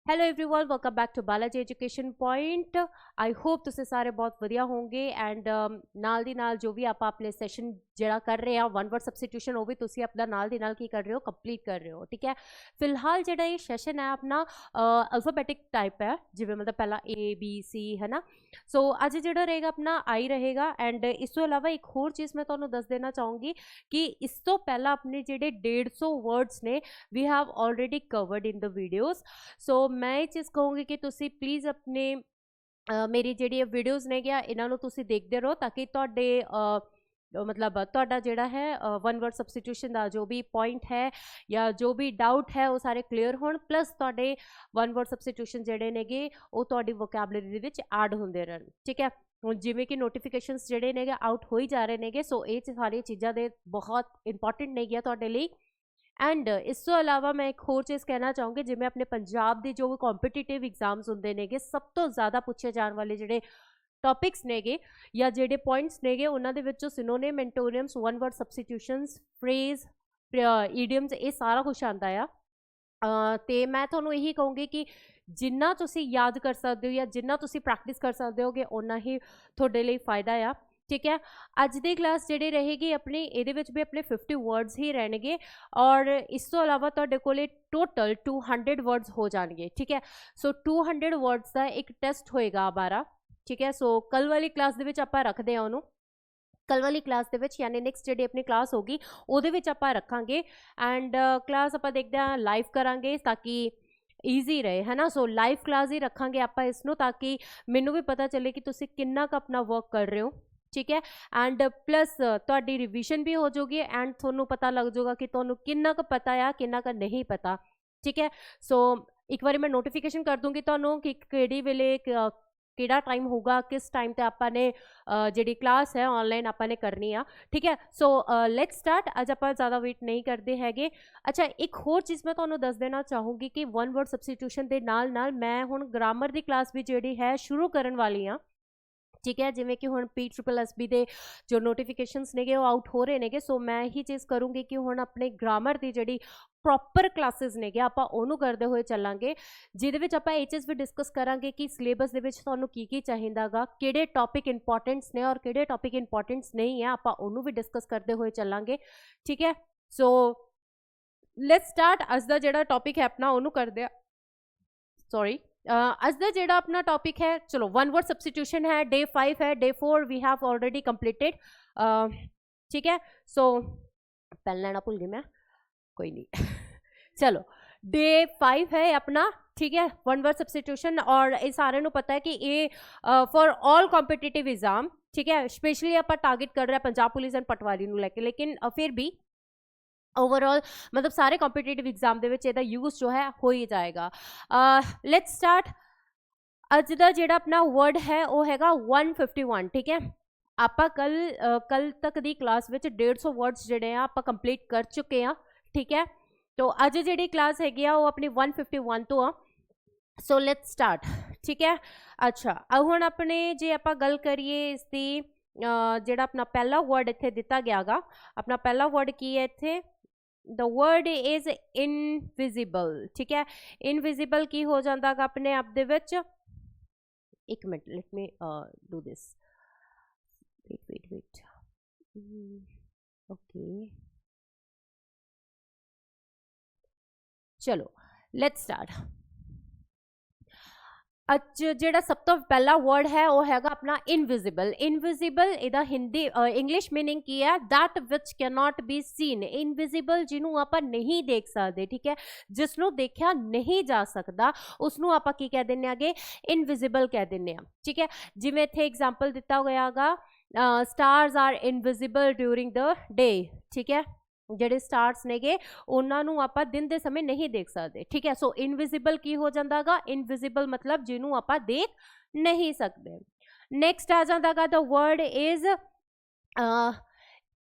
Hello everyone welcome back to Balaji education point. I hope तुम सारे बहुत वधिया होंगे एंड नाल दी नाल जो भी आप अपने सैशन जरा कर रहे हैं वन वर्ड सबस्टिट्यूशन वो भी तुसी अपना नाल दी नाल की कर रहे हो कंप्लीट कर रहे हो। ठीक है, फिलहाल जो ये सैशन है अपना अल्फाबेटिक टाइप है, जिवें मतलब पहला ए बी सी है ना। सो अज जो रहेगा अपना आई रहेगा एंड इस तो अलावा एक होर चीज़ मैं तुहानूं दस देना चाहूँगी कि इस तो पहला अपने जेडे 150 वर्ड्स ने we have already covered in the videos. So मैं ये चीज़ कहूँगी कि तुसी प्लीज़ अपने मेरी जी वीडियोज़ ने क्या इन्हों तुसी देखते रहो ताकि तुहाडे मतलब तुहाडा जिहड़ा है वन वर्ड सबस्टिट्यूशन का जो भी पॉइंट है या जो भी डाउट है वो सारे क्लीयर होण, प्लस तुहाडे वन वर्ड सबस्टिट्यूशन जिहड़े नेगे वो तुहाडी वोकैबलरी दे विच ऐड हुंदे रहन। ठीक है, हुण जिवें कि नोटिफिकेशनस जिहड़े नेगे आउट हो ही जा रहे नेगे, सो ये सारी चीज़ां दे बहुत इंपॉर्टेंट नेगियां तुहाडे लई। एंड इस तो अलावा मैं एक होर चीज़ कहना चाहूँगी, जिवें अपने पंजाब के जो भी कॉम्पीटिटिव एग्जाम्स होंदे नेगे सब तो ज़्यादा पूछे जाने वाले जिहड़े टॉपिक्स नेगे या जिहड़े पॉइंट्स नेगे उन्हां दे विचों synonym, antonyms, one word substitutions, phrase, idioms ये सारा कुछ आंदा आ। ते मैं तुहानूं यही कहूँगी कि जिन्ना तुसी याद कर सकते हो या जिन्ना तुसी प्रैक्टिस कर सकते होगे उन्ना ही तुहाडे लई फायदा आ। ठीक है, अज दी क्लास जिहड़ी रहेगी अपनी इहदे विच भी अपने 50 वर्ड्स ही रहणगे और इस तो अलावा तुहाडे कोले टोटल 200 वर्ड्स हो जाएंगे। ठीक है, सो 200 वर्ड्स का एक टेस्ट होएगा 12। ठीक है, सो कल वाली क्लास दे विच आपां रखदे आ उहनूं, कल वाली क्लास दे विच यानी नैक्सट जी अपनी क्लास होगी उहदे विच आपां रखांगे एंड क्लास आपां देखदे आ लाइव करांगे ताकि ईजी रहे है ना। सो लाइव क्लास ही रखांगे आपां इसनूं ताकि मैनूं भी पता चले कि तुसीं किन्ना क अपना वर्क कर रहे हो। ठीक है, एंड प्लस तुहाडी रिविजन भी हो जाएगी एंड थोनू पता लग जाएगा कि तुहानू किन्ना क पता है किन्ना क नहीं पता। ठीक है, सो एक बार मैं नोटिफिकेशन कर दूंगी तुहानू कि किहड़ी वेले किहड़ा टाइम होगा, किस टाइम ते आपां ने जिहड़ी क्लास है ऑनलाइन आपां ने करनी आ। ठीक है, सो लेट्स स्टार्ट। अज आपां ज़्यादा वेट नहीं करते हैगे। अच्छा, एक होर चीज़ मैं तुहानू दस देना चाहूँगी कि वन वर्ड सबस्टिट्यूशन के नाल नाल मैं हुण ग्रामर की क्लास भी जिहड़ी है शुरू करन वाली हाँ। ठीक है, जिमें कि हुण PSSB दे जो नोटिफिकेशंस नेगे वो आउट हो रहे नेगे, सो मैं ही चीज़ करूँगी कि हुण अपने ग्रामर की जिहड़ी प्रॉपर क्लासेस नेगे आपां ओनू करदे होए चलांगे, जिहदे विच आपां ये चीज़ भी डिस्कस करांगे कि सिलेबस दे विच तुहानू की चाहीदा गा, किहड़े टॉपिक इंपॉर्टेंट्स ने और किहड़े टॉपिक इंपॉर्टेंट्स नहीं है, आपां ओनू भी डिस्कस करदे होए चलांगे। ठीक है, सो लेट्स स्टार्ट। अज दा जिहड़ा टॉपिक है अपना ओनू करदे आ, सॉरी अज दा जिहड़ा अपना टॉपिक है, चलो वन वर्ड सबस्टिट्यूशन है, डे 5 है, day 4 we have already completed. ठीक है, सो पेन लेना भूल गई मैं, कोई नहीं चलो डे 5 है अपना। ठीक है, वन वर्ड सबस्टिट्यूशन और ये सारे नू पता है कि ये फॉर ऑल कॉम्पिटिटिव एग्जाम। ठीक है, स्पेशली आप टारगेट कर रहे हैं पंजाब पुलिस एंड पटवारी नू लेके, लेकिन फिर भी ओवरऑल मतलब सारे कॉम्पिटिटिव एग्जाम दे विच इहदा यूज जो है हो ही जाएगा। Let's start. अज दा जिहड़ा अपना वर्ड है वो हैगा 151। ठीक है, आपां कल तक दी क्लास विच 150 वर्ड्स जिहड़े आ आपां कंप्लीट कर चुके हैं। ठीक है, तो अज जिहड़ी क्लास हैगी आ वो अपनी 151 तो आ। So let's start. ठीक है, अच्छा हुण अपने जे आपां गल करिए इसदी जिहड़ा अपना पहला वर्ड इत्थे दिता गया गा, अपना पहला वर्ड की है इत्थे, द वर्ड इज इनविजिबल। ठीक है, इनविजिबल की हो जाता गा अपने आप दे विच, एक minute let me do this, wait okay चलो लेट्स स्टार्ट। अज जिहड़ा सब तो पहला वर्ड है वो हैगा अपना इनविजिबल। इनविजिबल इहदा हिंदी इंग्लिश मीनिंग की है, that which can not be seen. Invisible जिन्हों आप नहीं देख सकते। ठीक है, जिसनों देखा नहीं जा सकता उसनों आप की कह देने आगे, इनविजिबल कह देने। ठीक है, जिवें इत्थे एग्जाम्पल दिता गया गा, stars are invisible during the day. ठीक है, ਜਿਹੜੇ ਸਟਾਰਸ ਨੇਗੇ ਉਹਨਾਂ ਨੂੰ ਆਪਾਂ ਦਿਨ ਦੇ ਸਮੇਂ ਨਹੀਂ ਦੇਖ ਸਕਦੇ। ਠੀਕ ਹੈ, ਸੋ ਇਨਵਿਜ਼ੀਬਲ ਕੀ ਹੋ ਜਾਂਦਾ ਗਾ, ਇਨਵਿਜ਼ੀਬਲ ਮਤਲਬ ਜਿਹਨੂੰ ਆਪਾਂ ਦੇਖ ਨਹੀਂ ਸਕਦੇ। ਨੈਕਸਟ ਆ ਜਾਂਦਾ ਗਾ ਦ ਵਰਡ ਇਜ਼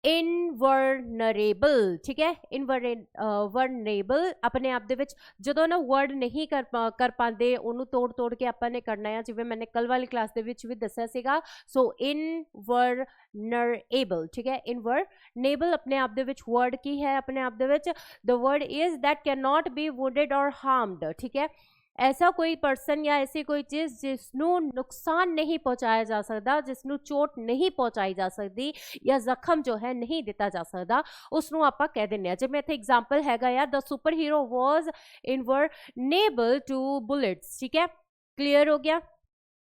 इनवरनरेबल। ठीक है, इनवरनेबल अपने आप दे विच जदों ना वर्ड नहीं कर पाते उन्होंने तोड़ के आपने करना है, जिवें मैंने कल वाली क्लास दे विच भी दस्सिया सीगा। सो इनवरनरेबल। ठीक है, इनवरनेबल अपने आप दे विच वर्ड की है अपने आप दे विच, the word is that can not be wounded or harmed. ठीक है, ऐसा कोई पर्सन या ऐसी कोई चीज़ जिसनों नुकसान नहीं पहुंचाया जा सकता, जिसनों चोट नहीं पहुंचाई जा सकती या ਜ਼ਖਮ जो है नहीं ਦਿੱਤਾ ਜਾ ਸਕਦਾ, ਉਸਨੂੰ ਆਪਾਂ ਕਹਿ ਦਿੰਦੇ ਆ। ਜਿਵੇਂ ਇੱਥੇ ਐਗਜ਼ਾਮਪਲ ਹੈਗਾ ਆ, the super hero was invulnerable to bullets. ਠੀਕ ਹੈ, ਕਲੀਅਰ ਹੋ ਗਿਆ।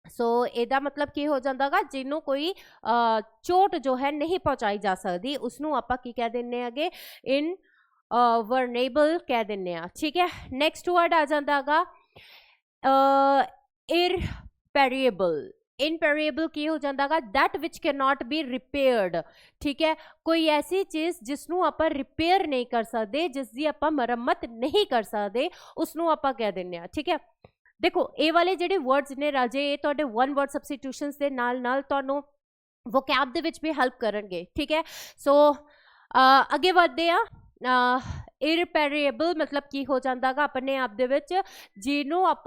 ਸੋ ਇਹਦਾ ਮਤਲਬ ਕੀ ਹੋ ਜਾਂਦਾ ਗਾ, ਜਿਹਨੂੰ ਕੋਈ ਚੋਟ ਜੋ ਹੈ ਨਹੀਂ ਪਹੁੰਚਾਈ ਜਾ ਸਕਦੀ, ਉਸਨੂੰ ਆਪਾਂ ਕੀ ਕਹਿ ਦਿੰਦੇ ਆਗੇ, ਇਨ ਵਰਨੇਬਲ ਕਹਿ ਦਿੰਦੇ ਆ। ਠੀਕ ਹੈ, ਨੈਕਸਟ ਵਰਡ ਆ ਜਾਂਦਾ ਗਾ इरपेरिएबल। इनपेरिएबल की हो जाता है that which can not B repaired. ठीक है, कोई ऐसी चीज़ जिसनों आप रिपेयर नहीं कर सकते, जिसकी आप मरम्मत नहीं कर सकते, उसनों आप कह दें। ठीक है, देखो ये वाले जिहड़े वर्ड्स ने राजे, ये तुहाडे वन वर्ड सबस्टिट्यूशनस दे नाल नाल तुहानूं वोकैब दे विच भी हेल्प करनगे। ठीक है, सो अगे वधदे आ। इरपेरिएबल मतलब की हो जाता है अपने आप दे विच जिन्हों आप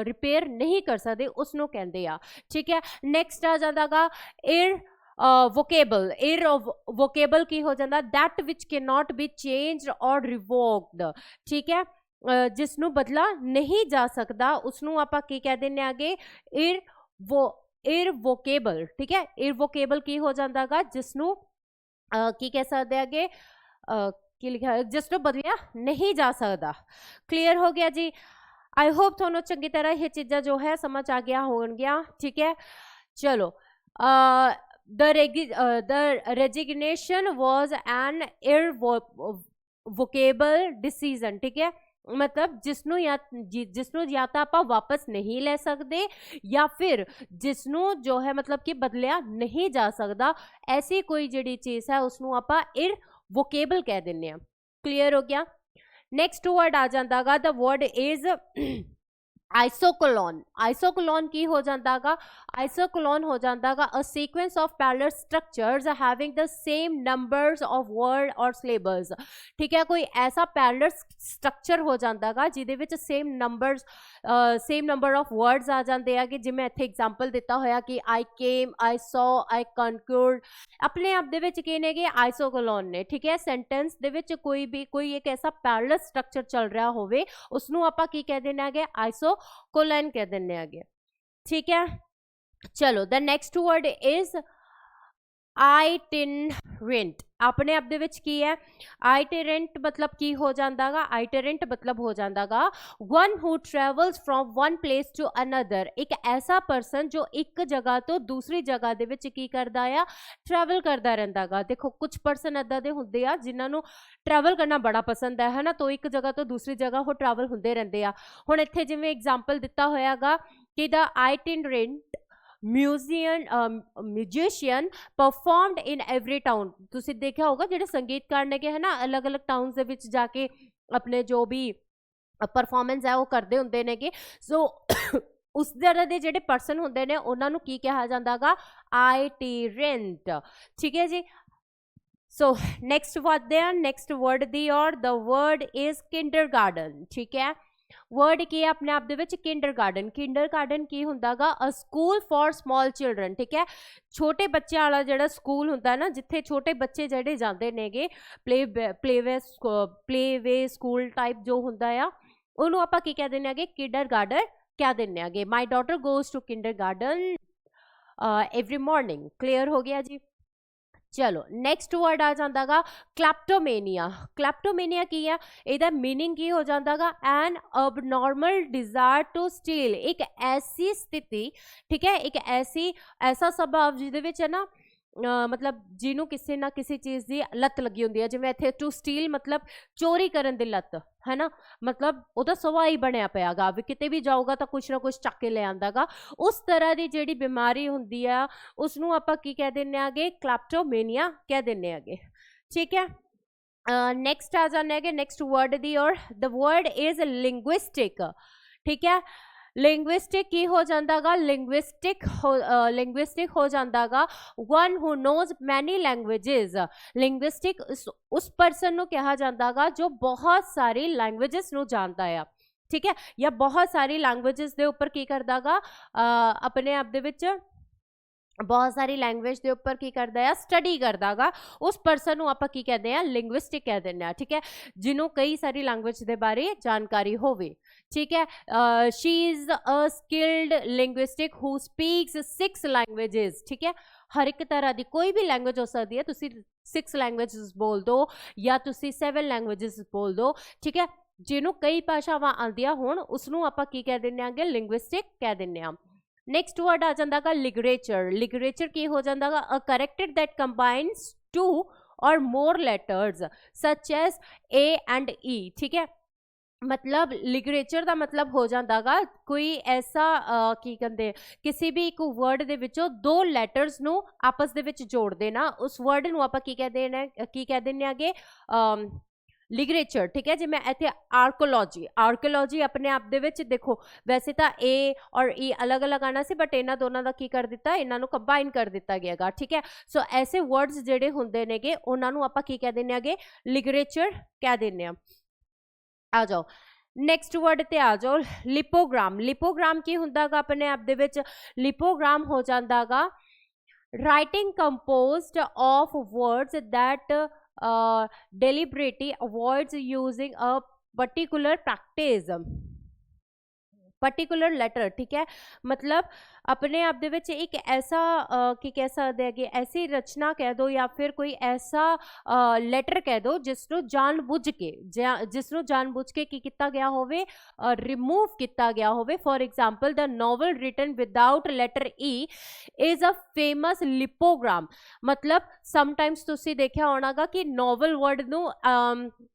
रिपेयर नहीं कर सकते, उसनों कहते आ। ठीक है, नैक्सट आ जाता गा वोकेबल। वोकेबल की हो जाता that which can not be changed और रिवोक्ड। ठीक है, जिसनों बदला नहीं जा सकता, उसनों आप की कह देने आगे, इरवोकेबल। ठीक है, इरवोकेबल की हो जाता गा जिसनों की कह सकते आगे, की लिखा है, जिसनों बदलिया नहीं जा सकता। क्लियर हो गया जी। आई होप थोनों चंगी तरह ये चीज़ा जो है समझ आ गया होंगिया। ठीक है, चलो the resignation was an irrevocable decision. ठीक है, मतलब जिसनों या तो आप वापस नहीं ले सकते या फिर जिसनों जो है मतलब कि बदलिया नहीं जा सकता, ऐसी कोई जिहड़ी चीज़ है उसनों आप वोकेबल कह देने। क्लियर हो गया। नेक्स्ट वर्ड आ जाता गा, द वर्ड इज आइसोकोलॉन। आइसोकोलॉन की हो जाता गा, आइसोकोलॉन हो जाता गा a sequence of parallel structures having the same numbers of word और सिलेबल्स। ठीक है, कोई ऐसा पैरेलल स्ट्रक्चर हो जाता गा जिहदे विच सेम नंबर ऑफ वर्ड्स आ जाते हैं। कि जिवें इत्थे एग्जाम्पल दिता होया कि आई केम, आई सॉ, आई कॉन्क्यूर्ड, अपने आप दे विच की ने कि आइसोकोलॉन ने। ठीक है, सेंटेंस दे विच कोई एक ऐसा पैरेलल स्ट्रक्चर चल रहा होवे, उसनूं आपां की कह देना है, आइसोकोलन कह देने आगे। ठीक है, चलो द नेक्स्ट वर्ड इज आइटिनरेंट। अपने आप दे विच की है, आइटिरेंट मतलब की हो जाता गा, आइटिरेंट मतलब हो जाता गा one who travels from one place to another. एक ऐसा पर्सन जो एक जगह तो दूसरी जगह दे विच की करदा आ, ट्रैवल करता रहता गा। देखो कुछ पर्सन इदां दे हुंदे आ जिन्हां नूं ट्रैवल करना बड़ा पसंद है ना, तो एक जगह तो दूसरी जगह वो ट्रैवल हुंदे रहंदे आ। हुण इत्थे जिवें एग्जाम्पल दिता होया गा कि the itinerant musician performed in every town. तुसी देखा होगा जिहड़े संगीतकार ने है ना, अलग अलग टाउन दे विच जाके अपने जो भी परफॉर्मेंस है वो करते होंगे ने। सो उस तरह के जिहड़े परसन होंगे ने उन्हां नूं की कहा जाता गा, आइटिरेंट। ठीक है जी। सो नैक्सट वर्ड दी और द वर्ड इज किंडरगार्टन। ठीक है, वर्ड की है अपने आप दे विच किंडरगार्टन। किंडरगार्टन की हुंदा गा अ स्कूल फॉर स्मॉल चिल्ड्रन। ठीक है, छोटे बच्चे वाला जिहड़ा स्कूल हुंदा है ना, जिथे छोटे बच्चे जिहड़े जांदे नेगे, प्लेवे स्कूल टाइप जो हुंदा आ, उहनूं आपां की कह दिंदे आगे, किंडरगार्टन कह दिंदे आगे। My daughter goes to kindergarten every morning. Clear हो गया जी। चलो नैक्सट वर्ड आ जाता गा क्लैप्टोमेनिया। क्लैप्टोमेनिया की है, इहदा मीनिंग की हो जाता गा an abnormal desire to steal. एक ऐसी स्थिति, ठीक है, एक ऐसा स्वभाव जिहदे विच है ना, मतलब जिन्हों किसी ना किसी चीज़ की लत लगी होंदी है। जिवें इत्थे टू स्टील मतलब चोरी करन दी लत है ना, मतलब उहदा सुभाव ही बनिया पिया गा, भी किते भी जाऊगा तो कुछ ना कुछ चक के ले आंदा गा। उस तरह की जिहड़ी बीमारी हुंदी आ उसनूं आपां की कह दिंदे आगे, क्लैप्टोमेनिया कह दिंदे आगे। ठीक है, नैक्सट आ जाने आगे नेक्स्ट वर्ड दी और द वर्ड इज लिंग्विस्टिक। ठीक है, लिंग्विस्टिक की हो जाता गा, लिंग्विस्टिक हो जाता गा one who knows many languages. Linguistic उस पर्सन नूं कहा जाता गा जो बहुत सारी लैंग्वेजेस नूं जानता है। ठीक है, या बहुत सारी लैंग्वेजेस दे उपर की करदा गा, अपने आप दे विच बहुत सारी लैंग्वेज के उपर की करता है स्टडी करता गा उस परसन को आप की कहते हैं लिंग्विस्टिक कह दें। ठीक है, जिन्हों कई सारी लैंग्वेज के बारे जानकारी होवे। ठीक है, she is a skilled linguistic who speaks 6 languages. ठीक है, हर एक तरह की कोई भी लैंग्वेज हो सकती है, तुसी 6 लैंग्वेजेस बोल दो या तुसी 7 लैंग्वेजेस बोल दो। ठीक है, जिन्हों कई भाषावां आंदियां होण उसनूं आपां की कह दिंदे आंगे लिंग्विस्टिक कह दिंदे आ। नेक्स्ट वर्ड आ जाता है लिटरेचर। लिटरेचर की हो जाता है a character that combines 2 or more letters such as A and E. ठीक है, मतलब लिटरेचर का मतलब हो जाता गा कोई ऐसा की कहते किसी भी एक वर्ड दे विचों 2 लैटर्स नू आपस दे विच जोड़ देना, उस वर्ड नू आपां की कह देने आगे लिटरेचर। ठीक है जी, मैं इत्थे आर्कोलॉजी अपने आप दे विच देखो वैसे तो ए और ई अलग अलग आना सी बट इन्हां दोनों का की कर दिता, इन्हां नू कंबाइन कर दिता गया। ठीक है, सो ऐसे वर्ड्स जिहड़े हुंदे नेगे उन्हां नू आपां की कह दिंदे आगे लिटरेचर कह दिंदे आ। आ जाओ नैक्सट वर्ड ते आ जाओ लिपोग्राम। लिपोग्राम की हुंदा गा अपने आप दे विच लिपोग्राम हो जांदा गा writing composed of words that deliberately avoids using a particular practice particular letter. ठीक है, मतलब अपने आप दे विच एक ऐसा कि कह सकते हैं कि ऐसी रचना कह दो या फिर कोई ऐसा लैटर कह दो जिसनों जानबूझ के की किया गया होवे रिमूव किया गया होवे। For example the novel written without letter E is a famous lipogram. मतलब समटाइम्स तुसी देखा होना गा कि नॉवल वर्ड नू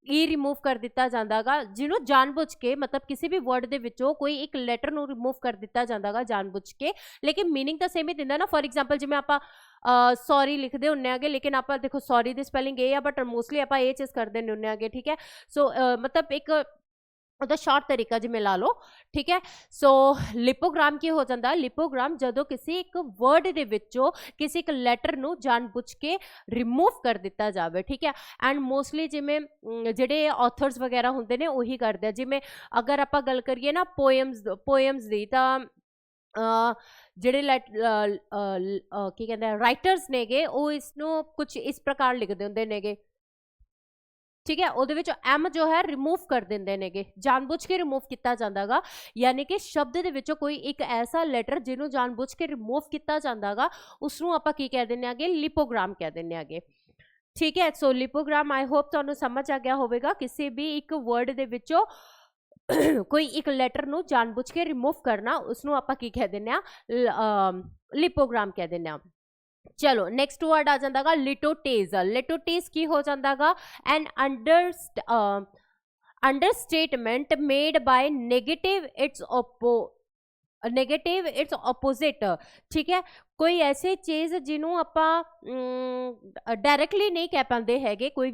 ई रिमूव कर दिता जाता गा जिन्हों जानबूझ के, मतलब किसी भी वर्ड दे विचों कोई एक लैटर नू रिमूव कर दिता जाता गा जानबूझ के, लेकिन मीनिंग तो सेम ही दिंदा ना। फॉर एग्जाम्पल जिवें आपां सॉरी लिखते होंने आगे, लेकिन आप देखो सॉरी की स्पैलिंग ये है बट मोस्टली आप ये चीज़ करते होंने आगे। ठीक है, सो मतलब एक ਉਹਦਾ शॉर्ट तरीका जिमें ला लो। ठीक है, सो लिपोग्राम की हो जाता लिपोग्राम जदों किसी एक वर्ड दे विचों किसी एक लैटर नू जानबूझ के रिमूव कर दिता जाए। ठीक है, एंड मोस्टली जिमें जिहड़े ऑथर्स वगैरह होंदे ने उही करदे आ। जिमें अगर आप गल करिए ना पोएम्स दी तां जिहड़े की कहते हैं राइटर्स नेगे वो इसनों कुछ इस प्रकार लिखते होंदे नेगे। ठीक है, उहदे विच एम जो है रिमूव कर देंदे नेगे, जानबूझ के रिमूव किया जाता गा, यानी कि शब्द दे विचों कोई एक ऐसा लैटर जिन्हों जानबूझ के रिमूव किया जाता गा उसनों आपां की कह दिंदे आगे लिपोग्राम कह दिंदे आगे। ठीक है, सो लिपोग्राम आई होप तुहानूं समझ आ गया होवेगा किसी भी एक वर्ड दे विचों कोई एक लैटर नू जानबूझ के रिमूव करना उसनों आपां की कह दिंदे आ लिपोग्राम कह दिंदे आ। चलो नेक्स्ट वर्ड आ जाता गा लिटोटेज। लिटोटेज की हो जाता गा an understatement made by negative it's opposite. ठीक है, कोई ऐसी चीज़ जिन्हों आप डायरैक्टली नहीं कह पाते है, कोई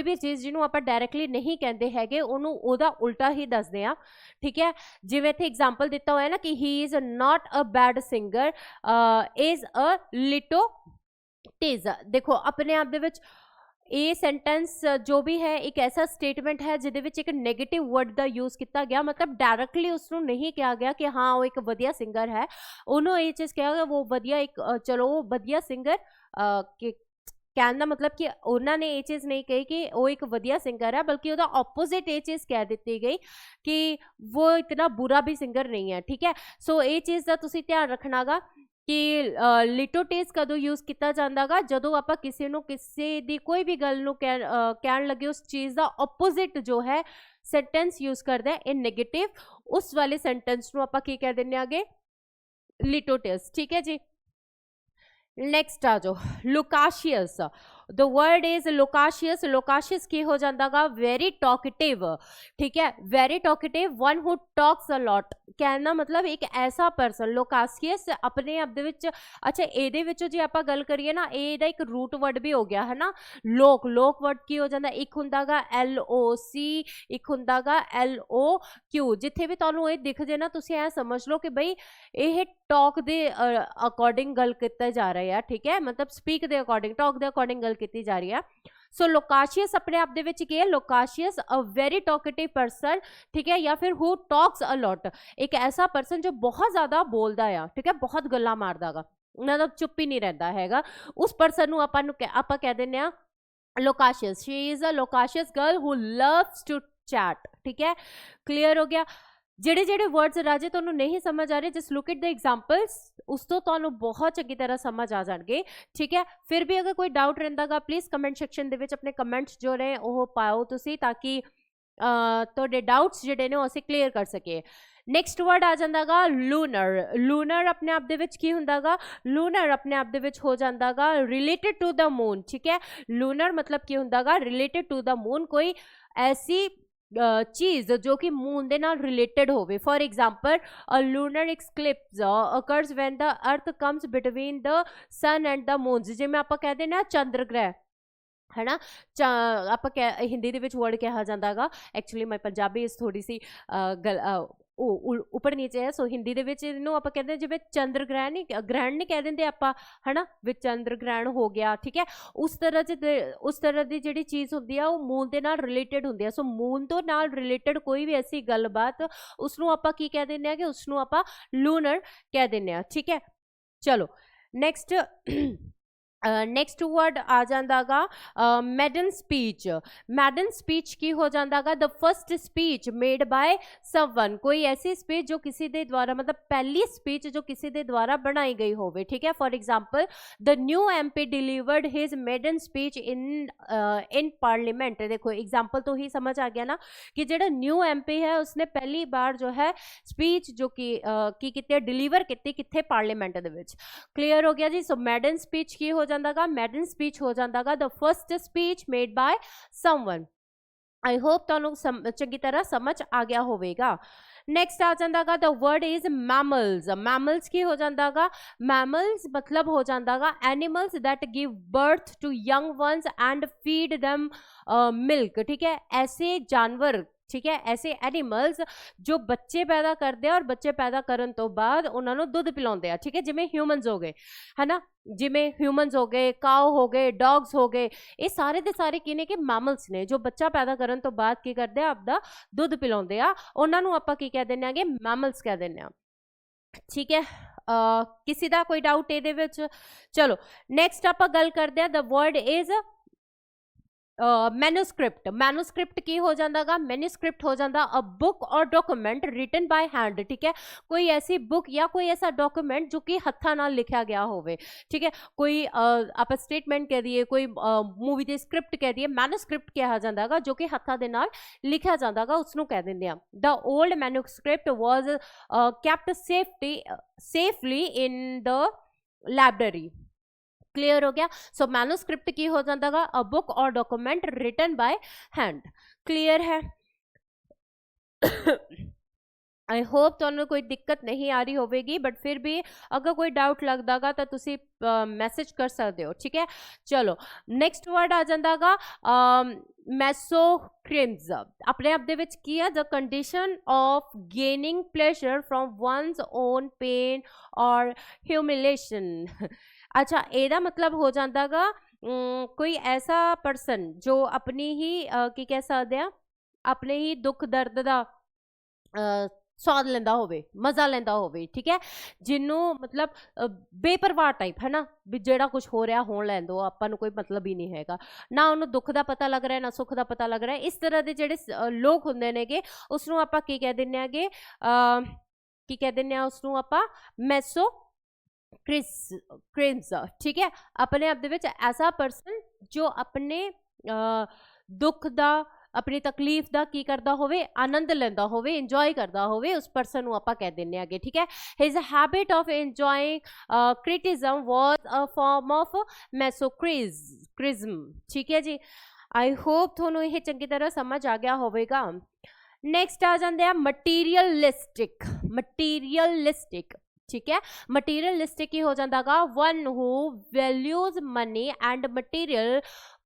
भी चीज़ जिन्हों आप डायरैक्टली नहीं कहते है उहदा उल्टा ही दसदे आ। ठीक है, जिवें इत्थे एग्जाम्पल दिता हुआ है ना कि he is not a bad singer is a litotes. देखो अपने आप दे विच ये सेंटेंस जो भी है एक ऐसा स्टेटमेंट है जिहदे विच एक नैगेटिव वर्ड का यूज़ किया गया, मतलब डायरैक्टली उसनों नहीं कहा गया कि हाँ वो एक वधिया सिंगर है, उन्होंने ये चीज़ कहा गया वो वधिया एक चलो वो वधिया सिंगर के कहने का मतलब कि उन्होंने ये चीज़ नहीं कही कि वो एक वधिया सिंगर है, बल्कि उसका ऑपोजिट ये चीज़ कह दी गई कि वो इतना बुरा भी सिंगर नहीं है। ठीक है, सो ये चीज़ का तुसीं ध्यान रखना गा कि लिटोटेज कदों यूज़ किया जाता गा जदों आप किसी नूं किसी दी कोई भी गल नूं कहण लगे उस चीज़ का ऑपोजिट जो है सेंटेंस यूज़ करदा है इन नेगेटिव, उस वाले सेंटेंस नूं आपां की कह दिंदे आगे लिटोटेज। ठीक है जी, नेक्स्ट आ जाओ loquacious. The word is loquacious. Loquacious की हो जाता गा वेरी टॉकेटिव। ठीक है, very talkative one who talks a lot, कहना मतलब एक ऐसा पर्सन। लोकाशियस अपने आप दे विच अच्छा एदे विचों जे आपां गल करिए ना एदा एक रूट वर्ड भी हो गया है ना लोक। लोक वर्ड की हो जाता एक हुंदा गा LOC, एक हुंदा गा LOQ। जिथे भी तुहानूं ये दिख जे ना तुसीं ऐ समझ लो कि बई ये टॉक दे अकॉर्डिंग गल किया जा रहा है। ठीक है, मतलब speak they according talk they according गल की जा रही है। सो लोकाशियस अपने आप दे विच की है लोकाशियस अ वेरी टॉकेटिव पर्सन। ठीक है, या फिर हु टॉक्स अ लॉट, एक ऐसा पर्सन जो बहुत ज्यादा बोलता है। ठीक है, बहुत गल्लां मारदा गा। मतलब चुप ही नहीं रहता हैगा, उस पर्सन ਨੂੰ ਆਪਾਂ ਕਹਿ ਦਿੰਦੇ ਆ loquacious. She is a loquacious girl who loves to chat. ठीक है, क्लियर हो गया। ਜਿਹੜੇ ਜਿਹੜੇ ਵਰਡਸ ਰਾਜੇ ਤੁਹਾਨੂੰ ਨਹੀਂ ਸਮਝ ਆ ਰਹੇ, just look at the examples, ਉਸ ਤੋਂ ਤੁਹਾਨੂੰ ਬਹੁਤ ਚੰਗੀ ਤਰ੍ਹਾਂ ਸਮਝ ਆ ਜਾਣਗੇ। ਠੀਕ ਹੈ, ਫਿਰ ਵੀ ਅਗਰ ਕੋਈ ਡਾਊਟ ਰਹਿੰਦਾਗਾ ਪਲੀਜ਼ ਕਮੈਂਟ ਸੈਕਸ਼ਨ ਦੇ ਵਿੱਚ ਆਪਣੇ ਕਮੈਂਟਸ ਜੋ ਨੇ ਉਹ ਪਾਓ ਤੁਸੀਂ, ਤਾਂ ਕਿ ਤੁਹਾਡੇ ਡਾਊਟਸ ਜਿਹੜੇ ਨੇ ਉਹ ਅਸੀਂ ਕਲੀਅਰ ਕਰ ਸਕੀਏ। ਨੈਕਸਟ ਵਰਡ ਆ ਜਾਂਦਾਗਾ ਲੂਨਰ। ਲੂਨਰ ਆਪਣੇ ਆਪ ਦੇ ਵਿੱਚ ਕੀ ਹੁੰਦਾਗਾ? ਲੂਨਰ ਆਪਣੇ ਆਪ ਦੇ ਵਿੱਚ ਹੋ ਜਾਂਦਾਗਾ ਰਿਲੇਟਡ ਟੂ ਦ मून। ठीक है, ਲੂਨਰ मतलब ਕੀ ਹੁੰਦਾਗਾ? ਰਿਲੇਟਡ ਟੂ ਦ मून, ਕੋਈ ਐਸੀ ਚੀਜ਼ ਜੋ ਕਿ ਮੂਨ ਦੇ ਨਾਲ ਰਿਲੇਟਡ ਹੋਵੇ। For example a lunar eclipse occurs when the earth comes between the sun and the moon। ਜਿਵੇਂ ਆਪਾਂ ਕਹਿੰਦੇ ਨਾ ਚੰਦਰ ਗ੍ਰਹਿ है ना, ਆਪਾਂ ਹਿੰਦੀ ਦੇ ਵਿੱਚ ਵਰਡ ਕਿਹਾ ਜਾਂਦਾਗਾ, ਐਕਚੁਅਲੀ ਮੈਂ ਪੰਜਾਬੀ ਇਸ ਥੋੜੀ ਸੀ ਉੱਪਰ ਨੀਚੇ ਹੈ, ਸੋ ਹਿੰਦੀ ਦੇ ਵਿੱਚ ਇਹਨੂੰ ਆਪਾਂ ਕਹਿੰਦੇ ਜਿਵੇਂ ਚੰਦਰ ਗ੍ਰਹਿਣ ਨਹੀਂ ਕਹਿ ਦਿੰਦੇ ਆਪਾਂ, ਹੈ ਨਾ, ਵਿੱਚ ਚੰਦਰ ਗ੍ਰਹਿਣ ਹੋ ਗਿਆ। ਠੀਕ ਹੈ, ਉਸ ਤਰ੍ਹਾਂ ਦੀ ਜਿਹੜੀ ਚੀਜ਼ ਹੁੰਦੀ ਆ ਉਹ ਮੂਨ ਦੇ ਨਾਲ ਰਿਲੇਟਡ ਹੁੰਦੀ ਆ। ਸੋ ਮੂਨ ਤੋਂ ਨਾਲ ਰਿਲੇਟਡ ਕੋਈ ਵੀ ਐਸੀ ਗੱਲਬਾਤ, ਉਸਨੂੰ ਆਪਾਂ ਕੀ ਕਹਿ ਦਿੰਦੇ ਆ ਕਿ ਉਸਨੂੰ ਆਪਾਂ ਲੂਨਰ ਕਹਿ ਦਿੰਦੇ ਆ। ਠੀਕ ਹੈ, ਚਲੋ ਨੈਕਸਟ ਨੈਕਸਟ ਵਰਡ ਆ ਜਾਂਦਾਗਾ ਮੈਡਨ ਸਪੀਚ। ਮੈਡਨ ਸਪੀਚ ਕੀ ਹੋ ਜਾਂਦਾਗਾ? The first speech made by someone, ਕੋਈ ਐਸੀ ਸਪੀਚ ਜੋ ਕਿਸੇ ਦੇ ਦੁਆਰਾ, मतलब पहली स्पीच जो किसी ਦੇ ਦੁਆਰਾ ਬਣਾਈ ਗਈ ਹੋਵੇ। ਠੀਕ ਹੈ, for example the new MP delivered his maiden speech in parliament. देखो एग्जाम्पल तो ही समझ आ गया ना कि ਜਿਹੜਾ न्यू MP है उसने पहली बार जो है स्पीच जो कि ਕੀਤੀ डिलीवर ਕੀਤੀ ਕਿੱਥੇ? ਪਾਰਲੀਮੈਂਟ ਦੇ ਵਿੱਚ। क्लियर हो गया जी। सो मैडन स्पीच की हो ਜਾਂਦਾਗਾ? ਮੈਡਨ ਸਪੀਚ ਹੋ ਜਾਂਦਾਗਾ the first speech made by someone. I hope ਤੁਹਾਨੂੰ ਚੰਗੀ ਤਰ੍ਹਾਂ ਸਮਝ ਆ ਗਿਆ ਹੋਵੇਗਾ। ਨੈਕਸਟ ਆ ਜਾਂਦਾਗਾ ਦ ਵਰਡ ਇਜ਼ ਮੈਮਲਸ। ਮੈਮਲਸ ਕੀ ਹੋ ਜਾਂਦਾਗਾ? ਮੈਮਲਸ ਮਤਲਬ ਹੋ ਜਾਂਦਾਗਾ animals that give birth to young ones and feed them milk. ठीक है, ऐसे जानवर, ठीक है, ऐसे एनिमल्स जो बच्चे पैदा करते हैं और बच्चे पैदा करन तो बाद उन्होंने दुध पिलाते हैं। ठीक है, जिमें ह्यूमनस हो गए, है ना, जिमें ह्यूमनस हो गए, काओ हो गए, डॉग्स हो गए, ये सारे दे सारे की ने कि मैमल्स ने जो बच्चा पैदा करन तो बाद की करते हैं? आपदा दुध पिलाते हैं, उन्होंने आपां की कह दिंदे आं? मैमल्स कह दिंदे आं। ठीक है, किसी का कोई डाउट ਇਹਦੇ ਵਿੱਚ? चलो नैक्सट आपां गल करते हैं the word is manuscript. Manuscript की हो जाएगा? मैन्यूस्क्रिप्ट हो जाता a book or document written by hand. ठीक है, कोई ऐसी बुक या कोई ऐसा डॉक्यूमेंट जो कि हत्था नाल लिखा गया होवे। ठीक है, कोई आप स्टेटमेंट कह दिए, कोई मूवी दे स्क्रिप्ट कह दिए, मैन्यूस्क्रिप्ट कहा जाता जो कि हत्था दे नाल लिखा जाता उसनू कह दिंदे आ। The old manuscript was kept safely in the library. Clear हो गया। सो मैन्यूस्क्रिप्ट की हो जाता a book or document written by hand. Clear है? आई होप तुहानू कोई दिक्कत नहीं आ रही होगी, बट फिर भी अगर कोई डाउट लगदागा तो तुसी मैसेज कर सकते हो। ठीक है, चलो नैक्सट वर्ड आ जाता मैसोक्रिम्स। अपने आप दे विच की है? The condition of gaining pleasure from one's own pain और ह्यूमिलेशन। अच्छा, एदा मतलब हो जातागा कोई ऐसा परसन जो अपनी ही की कह सकते हैं अपने ही दुख दर्द का स्वाद लेंदा होवे, मज़ा लेंदा होवे। ठीक है, जिन्नू मतलब बेपरवाह टाइप, है ना, भी जेड़ा कुछ हो रहा होण लैण दो, आपां नूं कोई मतलब ही नहीं हैगा, ना उन्होंने दुख का पता लग रहा है ना सुख का पता लग रहा है। इस तरह के जेड़े लोग हुंदे नेगे उसनूं आपां की कह दिंदे आगे? की कह दिंदे आ उसनूं आपां? मैसो क्रिम्स। ठीक है, अपने आप दे विच ऐसा परसन जो अपने दुख दा, अपनी तकलीफ दा की करदा होवे? आनंद लेंदा होवे, इंजॉय करदा होवे, उस परसन नूं आपां कह दिंदे आगे। ठीक है, his habit of enjoying criticism was a form of masochism. ठीक है जी, आई होप तुहानूं यह चंगी तरह समझ आ गया होवेगा। नैक्सट आ जाते हैं मटीरियलिस्टिक। मटीरियलिस्टिक, ठीक है, मटीरियलिस्टिक ही हो जाता one who values money and material